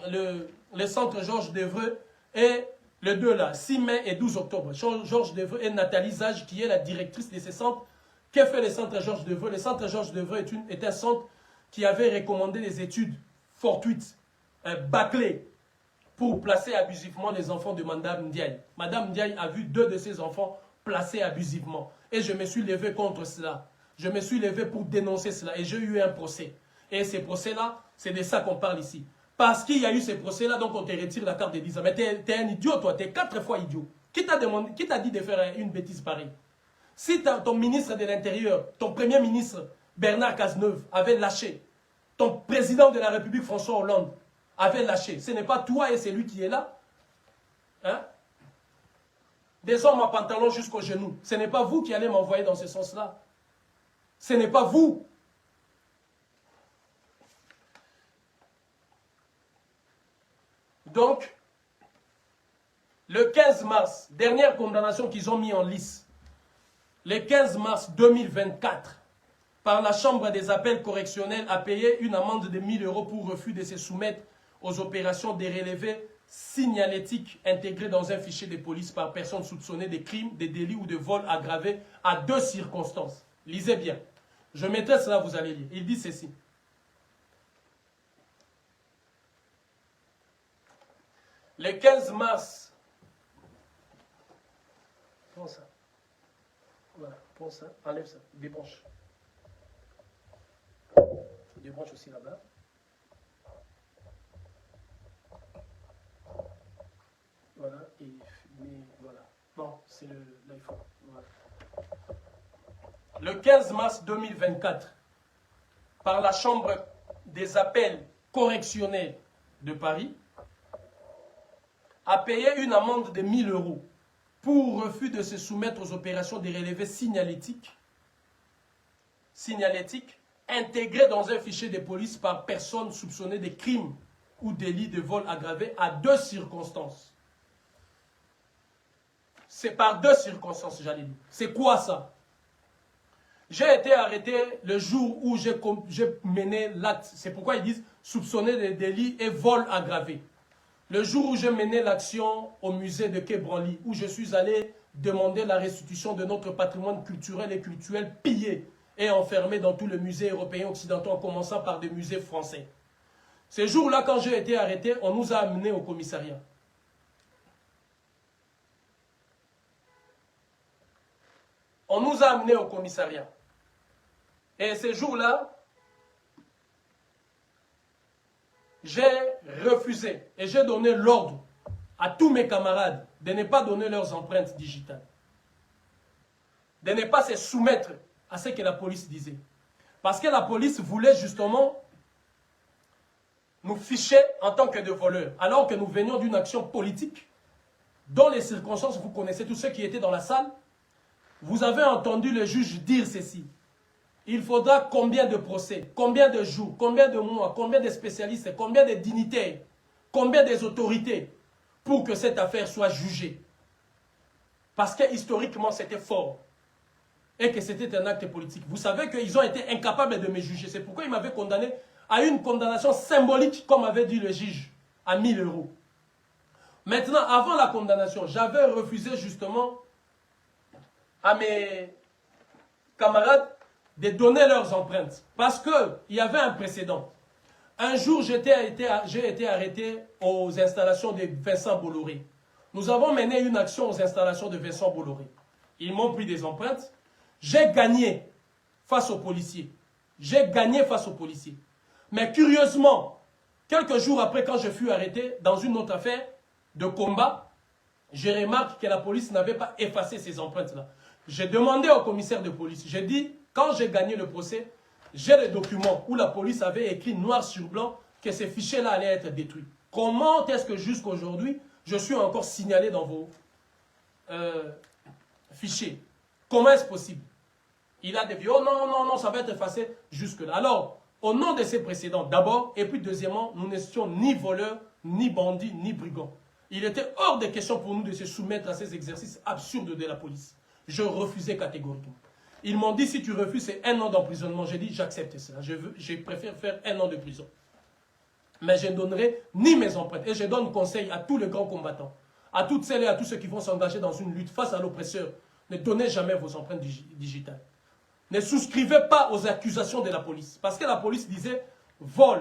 le centre Georges Devreux et les deux là, 6 mai et 12 octobre. Georges Devreux et Nathalie Zage, qui est la directrice de ces centres. Qu'est fait le centre Georges Devreux? Le centre Georges Devreux est un centre qui avait recommandé des études fortuites, bâclées, pour placer abusivement les enfants de Madame Ndiaye. Madame Ndiaye a vu 2 de ses enfants placés abusivement. Et je me suis levé contre cela. Je me suis levé pour dénoncer cela. Et j'ai eu un procès. Et ces procès-là, c'est de ça qu'on parle ici. Parce qu'il y a eu ces procès-là, donc on te retire la carte de 10 ans. Mais t'es un idiot, toi. T'es 4 fois idiot. Qui t'a dit de faire une bêtise pareille? Si ton ministre de l'Intérieur, ton premier ministre, Bernard Cazeneuve, avait lâché, ton président de la République, François Hollande, avait lâché, ce n'est pas toi et c'est lui qui est là. Hein? Des hommes à pantalon jusqu'aux genoux. Ce n'est pas vous qui allez m'envoyer dans ce sens-là. Ce n'est pas vous. Donc, le 15 mars, dernière condamnation qu'ils ont mis en lice, le 15 mars 2024, par la Chambre des appels correctionnels, a payé une amende de 1 000 € pour refus de se soumettre aux opérations de relevé signalétique intégrées dans un fichier de police par personne soupçonnée de crimes, de délits ou de vols aggravés à 2 circonstances. Lisez bien. Je mettrai cela, vous allez lire. Il dit ceci. Le 15 mars, prends ça. Voilà, prends ça, enlève ça, débranche. Débranche aussi là-bas. Voilà, et voilà. Bon, c'est l'iPhone. Voilà. Le 15 mars 2024, par la Chambre des appels correctionnels de Paris, a payé une amende de 1 000 € pour refus de se soumettre aux opérations de relevé signalétique intégrées dans un fichier de police par personne soupçonnée de crimes ou délits de vol aggravé à 2 circonstances. C'est par 2 circonstances, j'allais dire. C'est quoi ça? J'ai été arrêté le jour où j'ai mené l'acte. C'est pourquoi ils disent soupçonné de délits et vol aggravé. Le jour où j'ai mené l'action au musée de Quai Branly, où je suis allé demander la restitution de notre patrimoine culturel et cultuel pillé et enfermé dans tous les musées européens occidentaux, en commençant par des musées français. Ce jour-là, quand j'ai été arrêté, on nous a amenés au commissariat. On nous a amenés au commissariat. Et ce jour-là, j'ai refusé et j'ai donné l'ordre à tous mes camarades de ne pas donner leurs empreintes digitales. De ne pas se soumettre à ce que la police disait. Parce que la police voulait justement nous ficher en tant que de voleurs, alors que nous venions d'une action politique, dont les circonstances, vous connaissez tous ceux qui étaient dans la salle. Vous avez entendu le juge dire ceci. Il faudra combien de procès, combien de jours, combien de mois, combien de spécialistes, combien de dignitaires, combien des autorités pour que cette affaire soit jugée. Parce que historiquement, c'était fort. Et que c'était un acte politique. Vous savez qu'ils ont été incapables de me juger. C'est pourquoi ils m'avaient condamné à une condamnation symbolique, comme avait dit le juge, à 1000 €. Maintenant, avant la condamnation, j'avais refusé justement à mes camarades de donner leurs empreintes. Parce qu'il y avait un précédent. Un jour, j'ai été arrêté aux installations de Vincent Bolloré. Nous avons mené une action aux installations de Vincent Bolloré. Ils m'ont pris des empreintes. J'ai gagné face aux policiers. J'ai gagné face aux policiers. Mais curieusement, quelques jours après, quand je fus arrêté dans une autre affaire de combat, je remarque que la police n'avait pas effacé ces empreintes-là. J'ai demandé au commissaire de police, j'ai dit, quand j'ai gagné le procès, j'ai les documents où la police avait écrit noir sur blanc que ces fichiers-là allaient être détruits. Comment est-ce que jusqu'à aujourd'hui, je suis encore signalé dans vos fichiers? Comment est-ce possible? Il a dévié, oh non, non, non, ça va être effacé jusque-là. Alors, au nom de ces précédents, d'abord, et puis deuxièmement, nous n'étions ni voleurs, ni bandits, ni brigands. Il était hors de question pour nous de se soumettre à ces exercices absurdes de la police. Je refusais catégoriquement. Ils m'ont dit, si tu refuses, c'est 1 an d'emprisonnement. J'ai dit, j'accepte cela. Je préfère faire 1 an de prison. Mais je ne donnerai ni mes empreintes. Et je donne conseil à tous les grands combattants, à toutes celles et à tous ceux qui vont s'engager dans une lutte face à l'oppresseur. Ne donnez jamais vos empreintes digitales. Ne souscrivez pas aux accusations de la police. Parce que la police disait vol.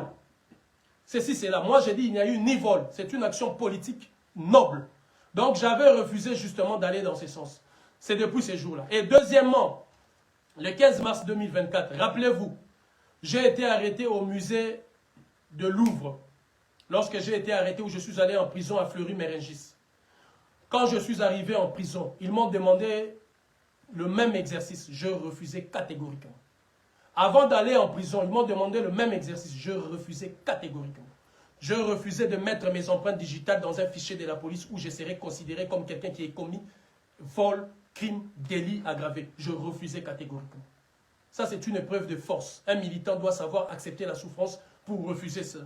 Ceci, c'est là. Moi, j'ai dit il n'y a eu ni vol. C'est une action politique noble. Donc, j'avais refusé justement d'aller dans ce sens. C'est depuis ces jours-là. Et deuxièmement, le 15 mars 2024, rappelez-vous, j'ai été arrêté au musée de Louvre. Lorsque j'ai été arrêté, où je suis allé en prison à Fleury-Mérengis. Quand je suis arrivé en prison, ils m'ont demandé le même exercice. Je refusais catégoriquement. Avant d'aller en prison, ils m'ont demandé le même exercice. Je refusais catégoriquement. Je refusais de mettre mes empreintes digitales dans un fichier de la police où je serais considéré comme quelqu'un qui ait commis vol, crime, délit aggravé. Je refusais catégoriquement. Ça, c'est une épreuve de force. Un militant doit savoir accepter la souffrance pour refuser cela.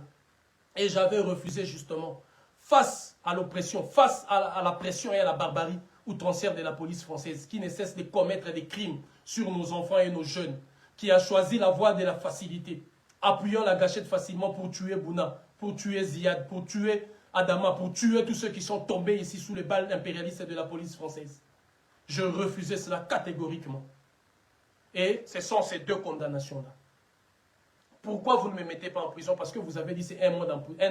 Et j'avais refusé justement, face à l'oppression, face à la pression et à la barbarie outrancière de la police française, qui ne cesse de commettre des crimes sur nos enfants et nos jeunes, qui a choisi la voie de la facilité, appuyant la gâchette facilement pour tuer Bouna, pour tuer Ziad, pour tuer Adama, pour tuer tous ceux qui sont tombés ici sous les balles impérialistes de la police française. Je refusais cela catégoriquement. Et ce sont ces 2 condamnations-là. Pourquoi vous ne me mettez pas en prison? Parce que vous avez dit c'est 1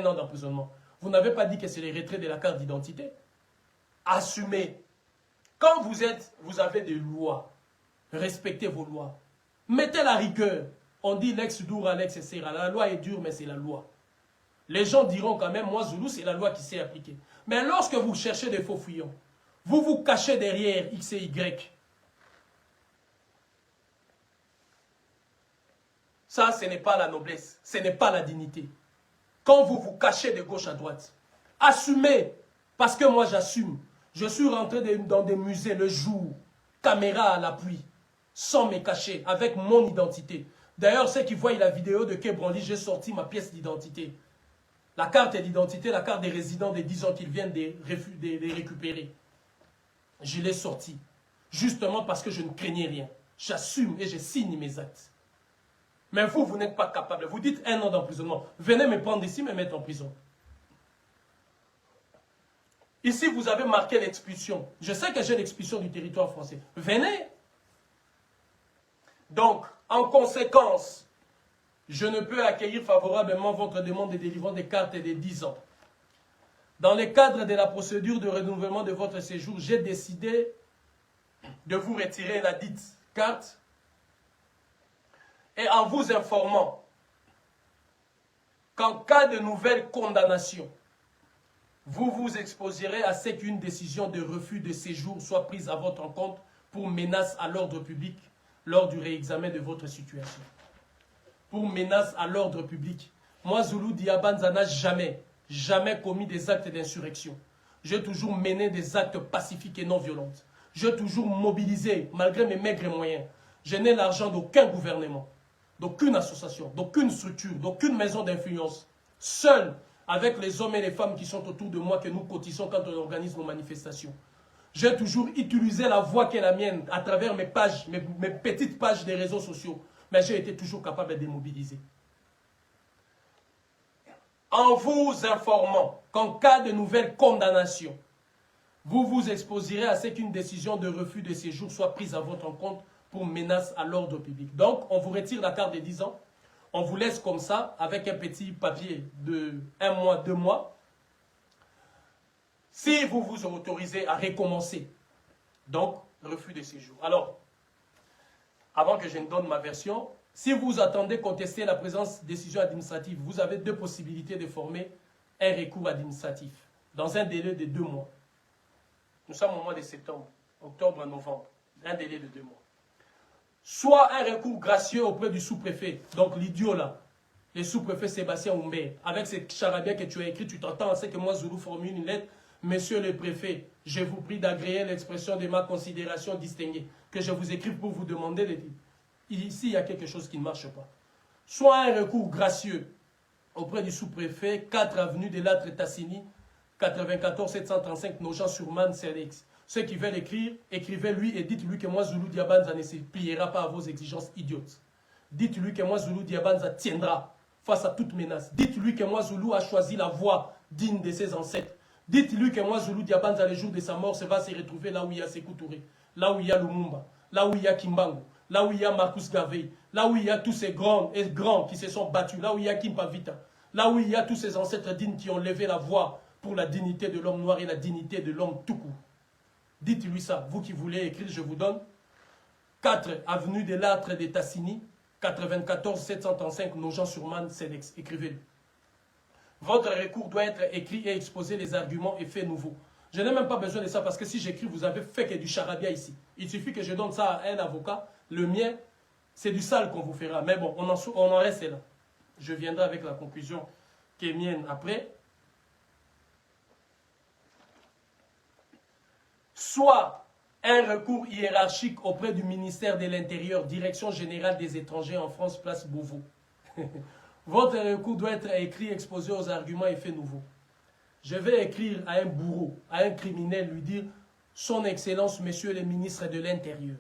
an d'emprisonnement. Vous n'avez pas dit que c'est le retrait de la carte d'identité. Assumez. Quand vous avez des lois, respectez vos lois. Mettez la rigueur. On dit l'ex dura, l'ex sera. La loi est dure, mais c'est la loi. Les gens diront quand même, moi Zoulou, c'est la loi qui s'est appliquée. Mais lorsque vous cherchez des faux fuyants, vous vous cachez derrière X et Y. Ça, ce n'est pas la noblesse, ce n'est pas la dignité. Quand vous vous cachez de gauche à droite, assumez, parce que moi j'assume. Je suis rentré dans des musées le jour, caméra à l'appui, sans me cacher, avec mon identité. D'ailleurs, ceux qui voient la vidéo de Kebranly, j'ai sorti ma pièce d'identité. La carte d'identité, la carte des résidents des 10 ans qu'ils viennent de récupérer. Je l'ai sorti, justement parce que je ne craignais rien. J'assume et je signe mes actes. Mais vous n'êtes pas capable. Vous dites 1 an d'emprisonnement. Venez me prendre ici, me mettre en prison. Ici, vous avez marqué l'expulsion. Je sais que j'ai l'expulsion du territoire français. Venez. Donc, en conséquence, je ne peux accueillir favorablement votre demande de délivrance des cartes des 10 ans. Dans le cadre de la procédure de renouvellement de votre séjour, j'ai décidé de vous retirer la dite carte et en vous informant qu'en cas de nouvelle condamnation, vous vous exposerez à ce qu'une décision de refus de séjour soit prise à votre encontre pour menace à l'ordre public lors du réexamen de votre situation. Pour menace à l'ordre public. Moi, Zulu Diabanza n'a jamais commis des actes d'insurrection. J'ai toujours mené des actes pacifiques et non violents. J'ai toujours mobilisé, malgré mes maigres moyens. Je n'ai l'argent d'aucun gouvernement, d'aucune association, d'aucune structure, d'aucune maison d'influence. Seul, avec les hommes et les femmes qui sont autour de moi, que nous cotisons quand on organise nos manifestations. J'ai toujours utilisé la voix qui est la mienne à travers mes pages, mes petites pages des réseaux sociaux. Mais j'ai été toujours capable de mobiliser. En vous informant qu'en cas de nouvelle condamnation, vous vous exposerez à ce qu'une décision de refus de séjour soit prise à votre encontre pour menace à l'ordre public. Donc, on vous retire la carte de 10 ans. On vous laisse comme ça, avec un petit papier de 1 mois, 2 mois. Si vous vous autorisez à recommencer, donc, refus de séjour. Alors, avant que je ne donne ma version, si vous attendez contester la présence de décision administrative, vous avez 2 possibilités de former un recours administratif dans un délai de 2 mois. Nous sommes au mois de septembre, octobre, novembre. Un délai de 2 mois. Soit un recours gracieux auprès du sous-préfet, donc l'idiot là, le sous-préfet Sébastien Humbert, avec ce charabia que tu as écrit, tu t'entends, c'est que moi, Zulu, formule une lettre. Monsieur le préfet, je vous prie d'agréer l'expression de ma considération distinguée, que je vous écrive pour vous demander de dire. Ici, il y a quelque chose qui ne marche pas. Soit un recours gracieux auprès du sous-préfet, 4 avenue de Latre Tassini, 94 735 Nogent-sur-Marne, CEDEX. Ceux qui veulent écrire, écrivez-lui et dites-lui que moi, Zulu Diabanza, ne se pliera pas à vos exigences idiotes. Dites-lui que moi, Zulu Diabanza, tiendra face à toute menace. Dites-lui que moi, Zulu a choisi la voie digne de ses ancêtres. Dites-lui que moi, Zulu Diabanza, le jour de sa mort, va se retrouver là où il y a Sékou Touré, là où il y a Lumumba, là où il y a Kimbangu, là où il y a Marcus Garvey, là où il y a tous ces grands qui se sont battus, là où il y a Kimpavita, là où il y a tous ces ancêtres dignes qui ont levé la voix pour la dignité de l'homme noir et la dignité de l'homme tout court. Dites-lui ça. Vous qui voulez écrire, je vous donne 4 avenue de Latre de Tassini, 94 735 Nogent-sur-Marne, CEDEX. Écrivez-le. Votre recours doit être écrit et exposer les arguments et faits nouveaux. Je n'ai même pas besoin de ça parce que si j'écris, vous avez fait que du charabia ici. Il suffit que je donne ça à un avocat. Le mien, c'est du sale qu'on vous fera. Mais bon, on en reste là. Je viendrai avec la conclusion qui est mienne après. Soit un recours hiérarchique auprès du ministère de l'Intérieur, Direction générale des étrangers en France, place Beauvau. Votre recours doit être écrit, exposé aux arguments et faits nouveaux. Je vais écrire à un bourreau, à un criminel, lui dire « Son Excellence, Monsieur le ministre de l'Intérieur,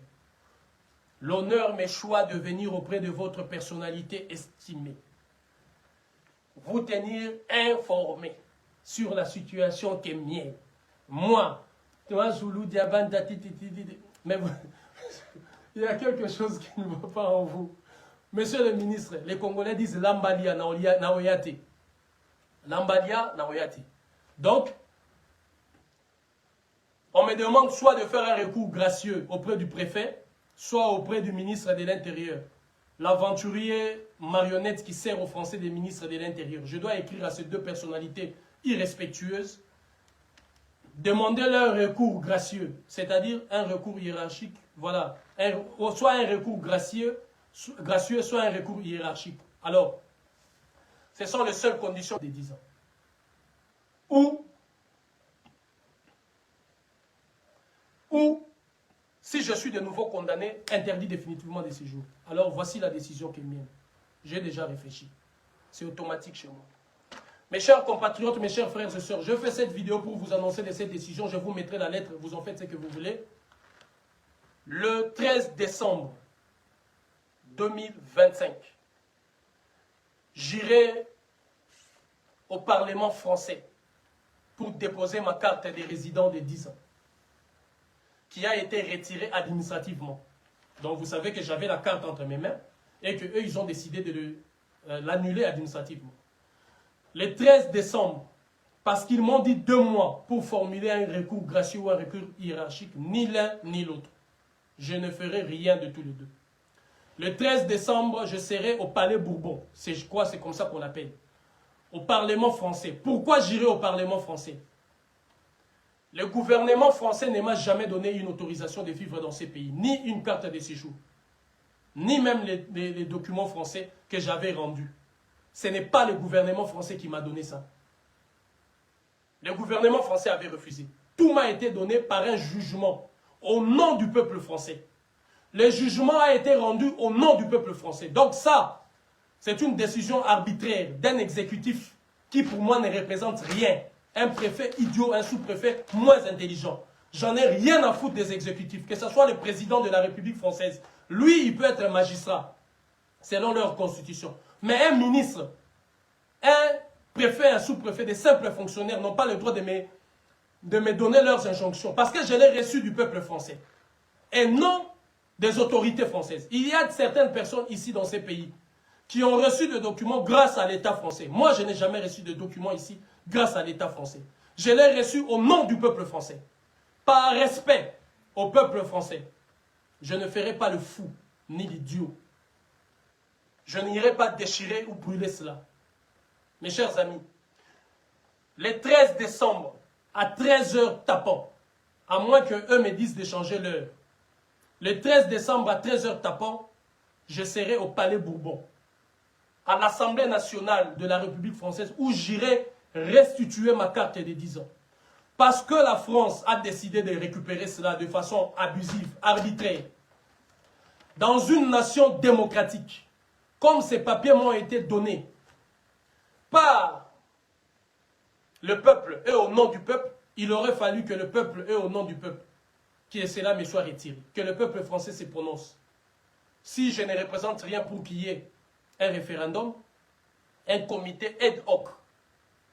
l'honneur m'échoit de venir auprès de votre personnalité estimée. Vous tenir informé sur la situation qui est mienne. Moi, toi, Zulu, Diabanda, mais il y a quelque chose qui ne va pas en vous. Monsieur le ministre, les Congolais disent Lambalia Naoyate. Lambalia Naoyate. Donc, on me demande soit de faire un recours gracieux auprès du préfet, soit auprès du ministre de l'Intérieur. L'aventurier marionnette qui sert aux Français des ministres de l'Intérieur. Je dois écrire à ces 2 personnalités irrespectueuses, demander leur recours gracieux, c'est-à-dire un recours hiérarchique, voilà, soit un recours gracieux, soit un recours hiérarchique. Alors, ce sont les seules conditions des 10 ans. Ou, si je suis de nouveau condamné, interdit définitivement de séjour. Alors, voici la décision qui est mienne. J'ai déjà réfléchi. C'est automatique chez moi. Mes chers compatriotes, mes chers frères et sœurs, je fais cette vidéo pour vous annoncer de cette décision. Je vous mettrai la lettre, vous en faites ce que vous voulez. Le 13 décembre 2025, j'irai au Parlement français pour déposer ma carte de résident de 10 ans, qui a été retirée administrativement. Donc vous savez que j'avais la carte entre mes mains et qu'eux, ils ont décidé de l'annuler administrativement. Le 13 décembre, parce qu'ils m'ont dit 2 mois pour formuler un recours gracieux ou un recours hiérarchique, ni l'un ni l'autre. Je ne ferai rien de tous les deux. Le 13 décembre, je serai au Palais Bourbon. Je crois que c'est comme ça qu'on l'appelle. Au Parlement français. Pourquoi j'irai au Parlement français? Le gouvernement français ne m'a jamais donné une autorisation de vivre dans ces pays, ni une carte de séjour, ni même les documents français que j'avais rendus. Ce n'est pas le gouvernement français qui m'a donné ça. Le gouvernement français avait refusé. Tout m'a été donné par un jugement au nom du peuple français. Le jugement a été rendu au nom du peuple français. Donc ça, c'est une décision arbitraire d'un exécutif qui pour moi ne représente rien. Un préfet idiot, un sous-préfet moins intelligent. J'en ai rien à foutre des exécutifs, que ce soit le président de la République française. Lui, il peut être un magistrat, selon leur constitution. Mais un ministre, un préfet, un sous-préfet, des simples fonctionnaires n'ont pas le droit de me donner leurs injonctions. Parce que je l'ai reçu du peuple français. Et non des autorités françaises. Il y a certaines personnes ici dans ces pays qui ont reçu des documents grâce à l'État français. Moi, je n'ai jamais reçu de documents ici grâce à l'État français. Je l'ai reçu au nom du peuple français. Par respect au peuple français, je ne ferai pas le fou ni l'idiot. Je n'irai pas déchirer ou brûler cela. Mes chers amis, le 13 décembre, à 13h tapant, à moins qu'eux me disent de changer l'heure, le 13 décembre à 13h tapant, je serai au Palais Bourbon, à l'Assemblée nationale de la République française, où j'irai restituer ma carte de 10 ans. Parce que la France a décidé de récupérer cela de façon abusive, arbitraire. Dans une nation démocratique, comme ces papiers m'ont été donnés par le peuple et au nom du peuple, il aurait fallu que le peuple et au nom du peuple, que cela me soit retiré, que le peuple français se prononce. Si je ne représente rien pour qu'il y ait un référendum, un comité ad hoc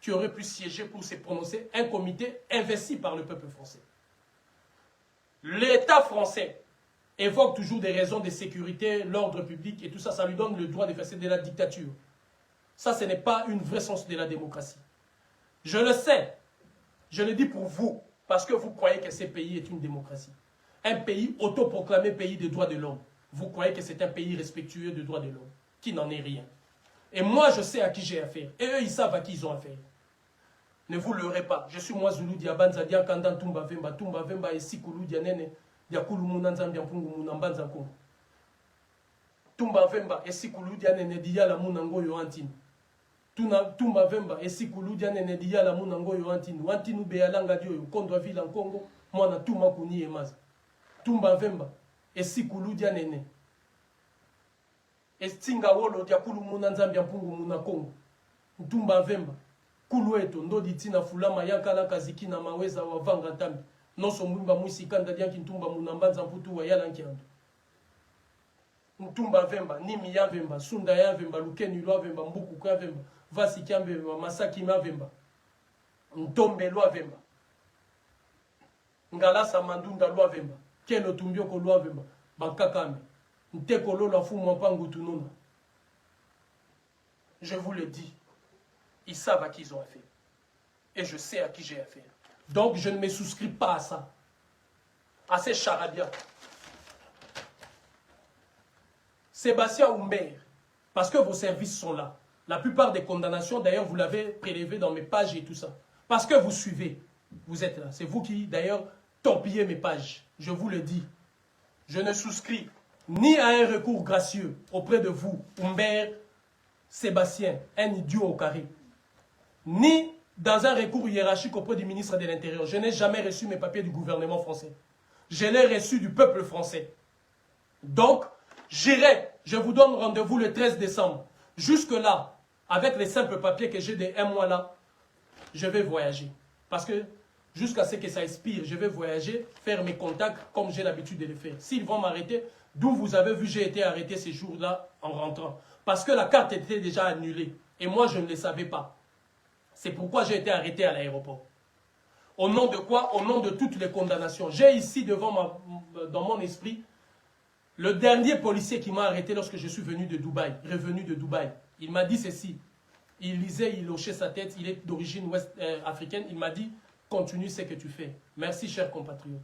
qui aurait pu siéger pour se prononcer, un comité investi par le peuple français. L'État français évoque toujours des raisons de sécurité, l'ordre public et tout ça, ça lui donne le droit de faire de la dictature. Ça, ce n'est pas une vraie sens de la démocratie. Je le sais, je le dis pour vous, parce que vous croyez que ce pays est une démocratie. Un pays autoproclamé pays des droits de l'homme. Vous croyez que c'est un pays respectueux des droits de l'homme, qui n'en est rien. Et moi, je sais à qui j'ai affaire. Et eux, ils savent à qui ils ont affaire. Ne vous leurrez pas. Je suis moi Zulu Diabanza Diankanda Tumba Vemba et Sikulu Dianene Diakulu Munanzam Diampungu Munambanza Kongo. Tumba Vemba et Sikulu Dianene Diala Munango Yoantine. Tumba Vemba et Sikulu Dianene Diala Munango Yoantine. Wantinu Bealanga Dio Kondwa Ville en Congo. Moi na Tuma Kuni Emaza. Tumba Vemba et Sikulu Dianene. Et Tinga Wolo Diakulu Munanzam Diampungu Munakongo. Tumba Vemba. Kulueto ndodi tina fulama yakala kaziki na maweza wa vanga tambi noso mwimba mwisi kanda dianki ntumba munambanza mputu wa yala nkiando ntumba vemba nimi ya vemba sunda ya vemba lukeni lwa vemba mbuku kwa vemba vasi kiambe vemba masaki ma vemba ntombe lwa vemba ngalasa mandunda lwa vemba kelo tumbioko lwa vemba bakakame nteko lolo fumu mpangu tununa. Je vous le dis. Ils savent à qui ils ont affaire. Et je sais à qui j'ai affaire. Donc, je ne me souscris pas à ça. À ces charadias. Sébastien Humbert, parce que vos services sont là. La plupart des condamnations, d'ailleurs, vous l'avez prélevé dans mes pages et tout ça. Parce que vous suivez. Vous êtes là. C'est vous qui, d'ailleurs, torpillez mes pages. Je vous le dis. Je ne souscris ni à un recours gracieux auprès de vous, Humbert, Sébastien, un idiot au carré, ni dans un recours hiérarchique auprès du ministre de l'Intérieur. Je n'ai jamais reçu mes papiers du gouvernement français. Je l'ai reçu du peuple français. Donc, j'irai, je vous donne rendez-vous le 13 décembre. Jusque-là, avec les simples papiers que j'ai de un mois là, je vais voyager. Parce que jusqu'à ce que ça expire, je vais voyager, faire mes contacts comme j'ai l'habitude de le faire. S'ils vont m'arrêter, d'où vous avez vu, j'ai été arrêté ces jours-là en rentrant. Parce que la carte était déjà annulée. Et moi, je ne le savais pas. C'est pourquoi j'ai été arrêté à l'aéroport. Au nom de quoi? Au nom de toutes les condamnations. J'ai ici dans mon esprit le dernier policier qui m'a arrêté lorsque je suis venu de Dubaï, revenu de Dubaï. Il m'a dit ceci. Il lisait, il hochait sa tête, il est d'origine ouest africaine. Il m'a dit, continue ce que tu fais. Merci, chers compatriotes.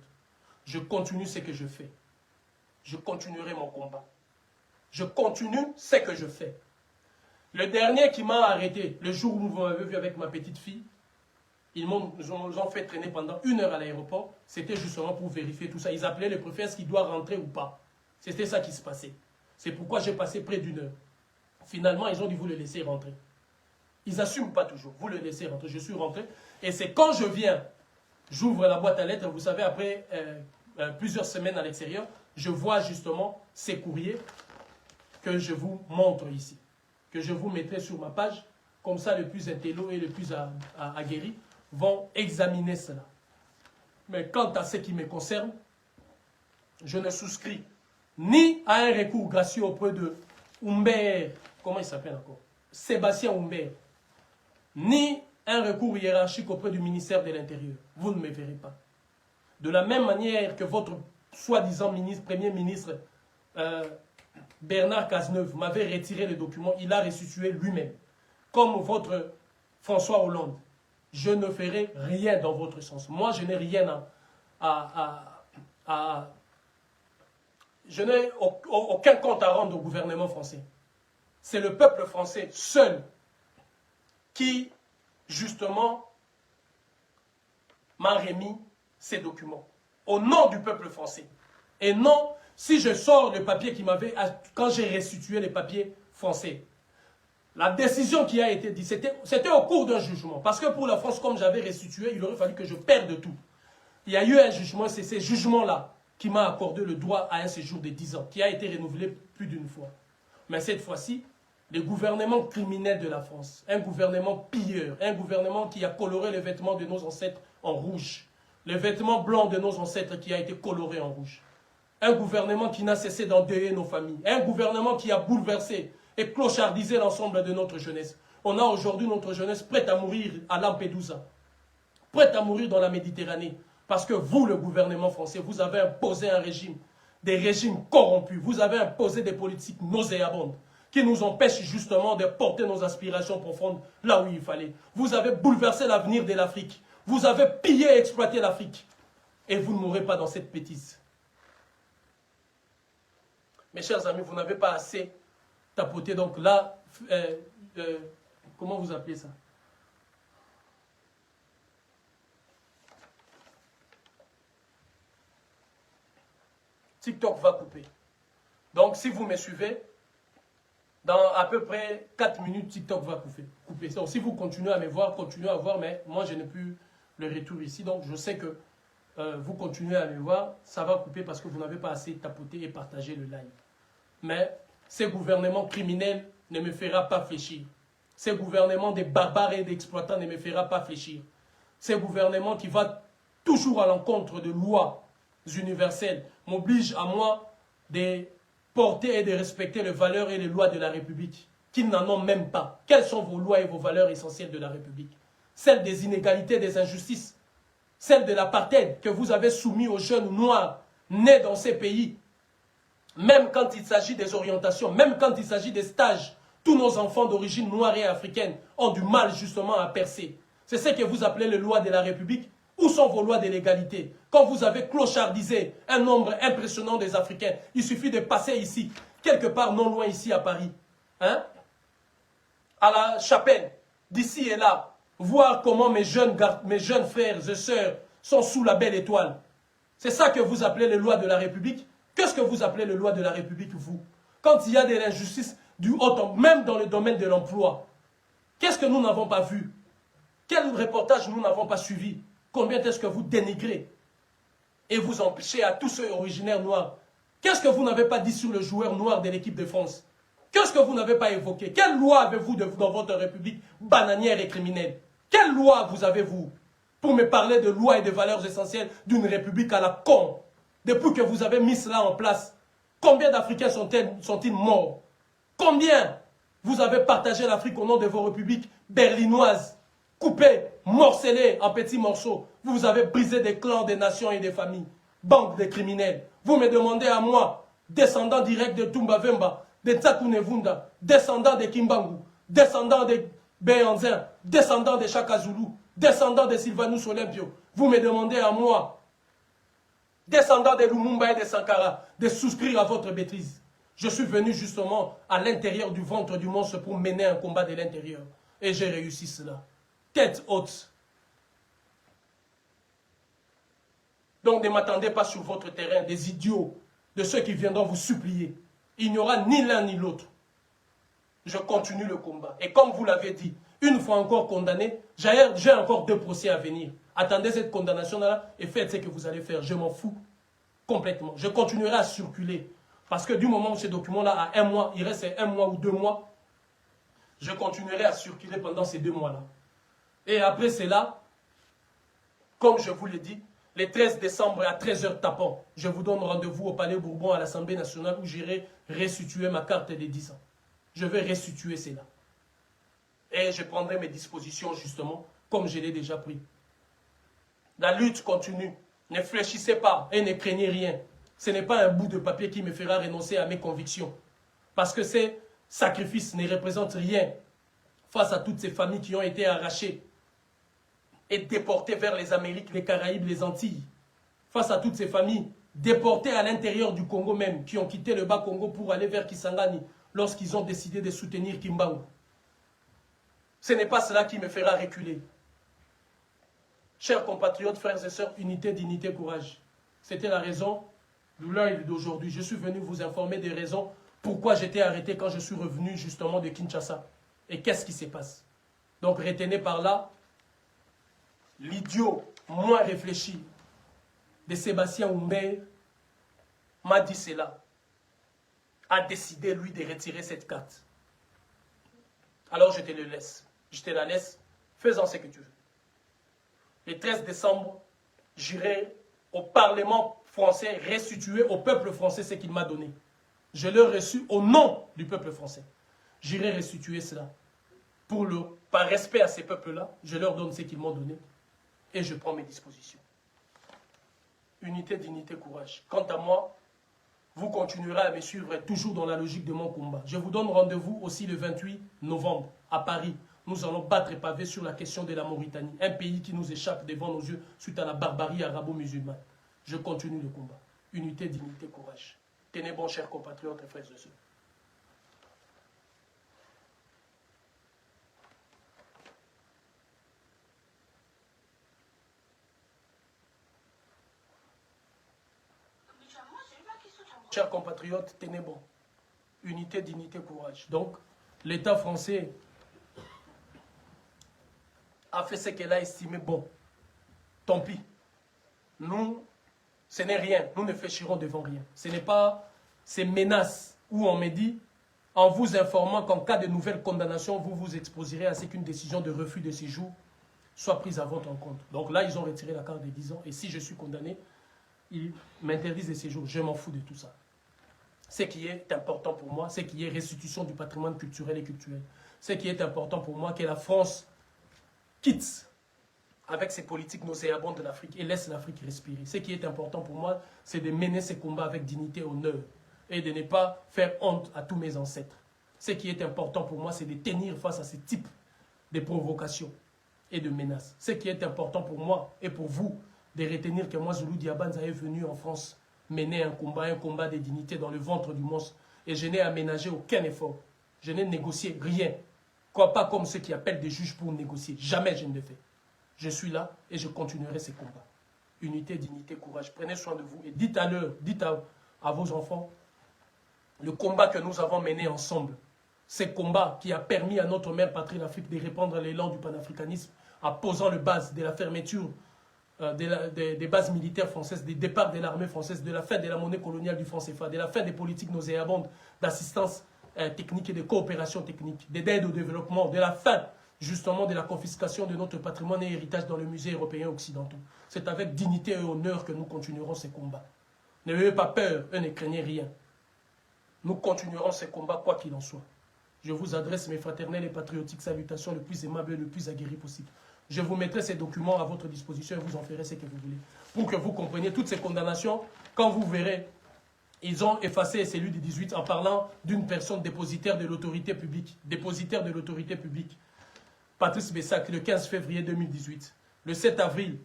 Je continue ce que je fais. Je continuerai mon combat. Je continue ce que je fais. Le dernier qui m'a arrêté, le jour où vous m'avez vu avec ma petite fille, nous ont fait traîner pendant 1 heure à l'aéroport. C'était justement pour vérifier tout ça. Ils appelaient le préfet, est-ce qu'il doit rentrer ou pas. C'était ça qui se passait. C'est pourquoi j'ai passé près d'1 heure. Finalement, ils ont dit, vous le laissez rentrer. Ils n'assument pas toujours. Vous le laissez rentrer. Je suis rentré. Et c'est quand je viens, j'ouvre la boîte à lettres. Vous savez, après plusieurs semaines à l'extérieur, je vois justement ces courriers que je vous montre ici. Que je vous mettrai sur ma page. Comme ça, le plus intello et le plus aguerri vont examiner cela. Mais quant à ce qui me concerne, je ne souscris ni à un recours gracieux auprès de Humbert, comment il s'appelle encore? Sébastien Humbert, ni un recours hiérarchique auprès du ministère de l'Intérieur. Vous ne me verrez pas. De la même manière que votre soi-disant Premier ministre Bernard Cazeneuve m'avait retiré les documents, il a restitué lui-même. Comme votre François Hollande, je ne ferai rien dans votre sens. Moi, je n'ai rien je n'ai aucun compte à rendre au gouvernement français. C'est le peuple français seul qui, justement, m'a remis ces documents. Au nom du peuple français. Et non, si je sors le papier qui m'avait... Quand j'ai restitué les papiers français. La décision qui a été dite, c'était au cours d'un jugement. Parce que pour la France, comme j'avais restitué, il aurait fallu que je perde tout. Il y a eu un jugement, c'est ce jugement-là qui m'a accordé le droit à un séjour de 10 ans, qui a été renouvelé plus d'une fois. Mais cette fois-ci, le gouvernement criminel de la France, un gouvernement pilleur, un gouvernement qui a coloré les vêtements de nos ancêtres en rouge, le vêtement blanc de nos ancêtres qui a été coloré en rouge, un gouvernement qui n'a cessé d'endeuiller nos familles, un gouvernement qui a bouleversé et clochardisé l'ensemble de notre jeunesse. On a aujourd'hui notre jeunesse prête à mourir à Lampedusa, prête à mourir dans la Méditerranée, parce que vous, le gouvernement français, vous avez imposé un régime, des régimes corrompus, vous avez imposé des politiques nauséabondes, qui nous empêchent justement de porter nos aspirations profondes là où il fallait. Vous avez bouleversé l'avenir de l'Afrique, vous avez pillé et exploité l'Afrique, et vous ne mourrez pas dans cette bêtise. Mes chers amis, vous n'avez pas assez tapoté, donc là, comment vous appelez ça? TikTok va couper. Donc, si vous me suivez, dans à peu près 4 minutes, TikTok va couper. Donc, si vous continuez à me voir, continuez à voir, mais moi, je n'ai plus le retour ici. Donc, je sais que vous continuez à me voir, ça va couper parce que vous n'avez pas assez tapoté et partagé le live. Mais ces gouvernements criminels ne me fera pas fléchir. Ces gouvernements des barbares et d'exploitants ne me fera pas fléchir. Ces gouvernements qui vont toujours à l'encontre de lois universelles m'obligent à moi de porter et de respecter les valeurs et les lois de la République, qu'ils n'en ont même pas. Quelles sont vos lois et vos valeurs essentielles de la République? Celles des inégalités, des injustices, celles de l'apartheid que vous avez soumis aux jeunes noirs nés dans ces pays. Même quand il s'agit des orientations, même quand il s'agit des stages, tous nos enfants d'origine noire et africaine ont du mal justement à percer. C'est ce que vous appelez les lois de la République. Où sont vos lois de l'égalité? Quand vous avez clochardisé un nombre impressionnant des Africains, il suffit de passer ici, quelque part non loin ici à Paris, hein? À la chapelle, d'ici et là, voir comment mes jeunes frères et sœurs sont sous la belle étoile. C'est ça que vous appelez les lois de la République? Qu'est-ce que vous appelez les lois de la République, vous? Quand il y a des injustices du haut, même dans le domaine de l'emploi, qu'est-ce que nous n'avons pas vu? Quel reportage nous n'avons pas suivi? Combien est-ce que vous dénigrez et vous empêchez à tous ceux originaires noirs? Qu'est-ce que vous n'avez pas dit sur le joueur noir de l'équipe de France? Qu'est-ce que vous n'avez pas évoqué? Quelle loi avez-vous dans votre République bananière et criminelle? Quelle loi vous avez-vous pour me parler de lois et de valeurs essentielles d'une République à la con? Depuis que vous avez mis cela en place, combien d'Africains sont-ils morts? Combien vous avez partagé l'Afrique au nom de vos républiques berlinoises, coupées, morcelées en petits morceaux? Vous avez brisé des clans, des nations et des familles. Bande de criminels. Vous me demandez à moi, descendant direct de Tumba Vemba, de Tsakunevunda, descendant de Kimbangu, descendant de Béanzin, descendant de Chaka Zulu, descendant de Sylvanus Olympio, vous me demandez à moi, descendant de Lumumba et de Sankara, de souscrire à votre bêtise. Je suis venu justement à l'intérieur du ventre du monstre pour mener un combat de l'intérieur. Et j'ai réussi cela. Tête haute. Donc ne m'attendez pas sur votre terrain des idiots, de ceux qui viendront vous supplier. Il n'y aura ni l'un ni l'autre. Je continue le combat. Et comme vous l'avez dit, une fois encore condamné, j'ai encore 2 procès à venir. Attendez cette condamnation-là et faites ce que vous allez faire. Je m'en fous complètement. Je continuerai à circuler. Parce que du moment où ce document-là a 1 mois, il reste 1 mois ou 2 mois, je continuerai à circuler pendant ces 2 mois-là. Et après cela, comme je vous l'ai dit, le 13 décembre à 13h tapant, je vous donne rendez-vous au Palais Bourbon à l'Assemblée nationale où j'irai restituer ma carte des 10 ans. Je vais restituer cela. Et je prendrai mes dispositions justement comme je l'ai déjà pris. La lutte continue. Ne fléchissez pas et ne craignez rien. Ce n'est pas un bout de papier qui me fera renoncer à mes convictions. Parce que ces sacrifices ne représentent rien face à toutes ces familles qui ont été arrachées et déportées vers les Amériques, les Caraïbes, les Antilles. Face à toutes ces familles déportées à l'intérieur du Congo même, qui ont quitté le Bas-Congo pour aller vers Kisangani lorsqu'ils ont décidé de soutenir Kimbangu. Ce n'est pas cela qui me fera reculer. Chers compatriotes, frères et sœurs, unité, dignité, courage. C'était la raison de live d'aujourd'hui. Je suis venu vous informer des raisons pourquoi j'étais arrêté quand je suis revenu justement de Kinshasa. Et qu'est-ce qui se passe? Donc retenez par là l'idiot moins réfléchi de Sébastien Humbert m'a dit cela. A décidé, lui, de retirer cette carte. Alors je te le laisse. Je te la laisse. Fais-en ce que tu veux. Le 13 décembre, j'irai au Parlement français restituer au peuple français ce qu'il m'a donné. Je l'ai reçu au nom du peuple français. J'irai restituer cela. Par respect à ces peuples-là, je leur donne ce qu'ils m'ont donné et je prends mes dispositions. Unité, dignité, courage. Quant à moi, vous continuerez à me suivre toujours dans la logique de mon combat. Je vous donne rendez-vous aussi le 28 novembre à Paris. Nous allons battre pavé sur la question de la Mauritanie, un pays qui nous échappe devant nos yeux suite à la barbarie arabo-musulmane. Je continue le combat. Unité, dignité, courage. Tenez bon, chers compatriotes et frères et sœurs. Chers compatriotes, tenez bon. Unité, dignité, courage. Donc, l'État français a fait ce qu'elle a estimé bon. Tant pis. Nous, ce n'est rien. Nous ne fléchirons devant rien. Ce n'est pas ces menaces où on me dit, en vous informant qu'en cas de nouvelle condamnation, vous vous exposerez à ce qu'une décision de refus de séjour soit prise à votre encontre. Donc là, ils ont retiré la carte de 10 ans. Et si je suis condamné, ils m'interdisent le séjour. Je m'en fous de tout ça. Ce qui est important pour moi, c'est qu'il y ait restitution du patrimoine culturel et culturel. Ce qui est important pour moi, que la France quitte avec ses politiques nauséabondes de l'Afrique et laisse l'Afrique respirer. Ce qui est important pour moi, c'est de mener ces combats avec dignité et honneur et de ne pas faire honte à tous mes ancêtres. Ce qui est important pour moi, c'est de tenir face à ce type de provocations et de menaces. Ce qui est important pour moi et pour vous, de retenir que moi, Zulu Diabanza, est venu en France mener un combat de dignité dans le ventre du monstre. Et je n'ai aménagé aucun effort. Je n'ai négocié rien. Quoi, pas comme ceux qui appellent des juges pour négocier. Jamais je ne le fais. Je suis là et je continuerai ces combats. Unité, dignité, courage. Prenez soin de vous et dites à l'heure, dites à vos enfants, le combat que nous avons mené ensemble, ce combat qui a permis à notre mère patrie l'Afrique de répandre l'élan du panafricanisme en posant le base de la fermeture des bases militaires françaises, des départs de l'armée française, de la fin de la monnaie coloniale du franc CFA, de la fin des politiques nauséabondes d'assistance technique et de coopération technique, d'aide au développement, de la fin justement de la confiscation de notre patrimoine et héritage dans le musée européen occidentaux. C'est avec dignité et honneur que nous continuerons ces combats. N'ayez pas peur et ne craignez rien. Nous continuerons ces combats quoi qu'il en soit. Je vous adresse mes fraternelles et patriotiques salutations le plus aimable et le plus aguerri possible. Je vous mettrai ces documents à votre disposition et vous en ferez ce que vous voulez. Pour que vous compreniez toutes ces condamnations, quand vous verrez, ils ont effacé celui du 18 en parlant d'une personne dépositaire de l'autorité publique. Dépositaire de l'autorité publique. Patrice Bessac, le 15 février 2018. Le 7 avril,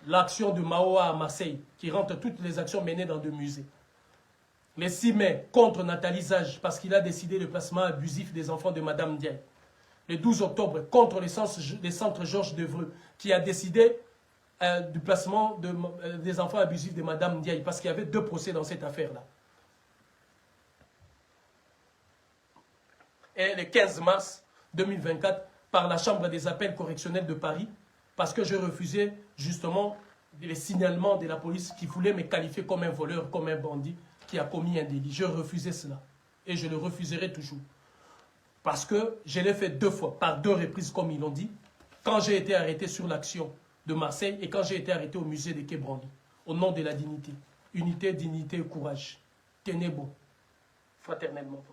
l'action de Maoa à Marseille, qui rentre toutes les actions menées dans 2 musées. Le 6 mai, contre Nathalie Zage, parce qu'il a décidé le placement abusif des enfants de Madame Ndiaye. Le 12 octobre, contre les centres Georges Devreux, qui a décidé du placement des enfants abusifs de Madame Ndiaye, parce qu'il y avait 2 procès dans cette affaire-là. Et le 15 mars 2024, par la Chambre des appels correctionnels de Paris, parce que je refusais justement les signalements de la police qui voulait me qualifier comme un voleur, comme un bandit qui a commis un délit. Je refusais cela. Et je le refuserai toujours. Parce que je l'ai fait 2 fois, par 2 reprises, comme ils l'ont dit, quand j'ai été arrêté sur l'action de Marseille et quand j'ai été arrêté au musée de Quai Branly, au nom de la dignité. Unité, dignité et courage. Tenez bon, fraternellement.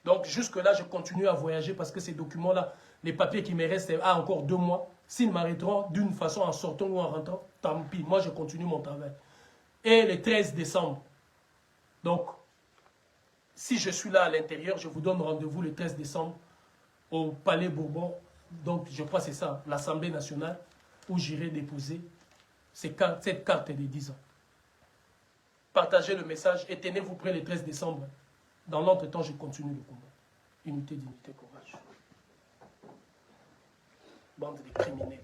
Donc jusque-là, je continue à voyager parce que ces documents-là, les papiers qui me restent encore 2 mois, s'ils m'arrêteront d'une façon en sortant ou en rentrant, tant pis, moi je continue mon travail. Et le 13 décembre, donc, si je suis là à l'intérieur, je vous donne rendez-vous le 13 décembre au Palais Bourbon. Donc, je crois que c'est ça, l'Assemblée nationale, où j'irai déposer cette carte de 10 ans. Partagez le message et tenez-vous prêts le 13 décembre. Dans l'entretemps, je continue le combat. Unité, dignité, courage. Bande de criminels.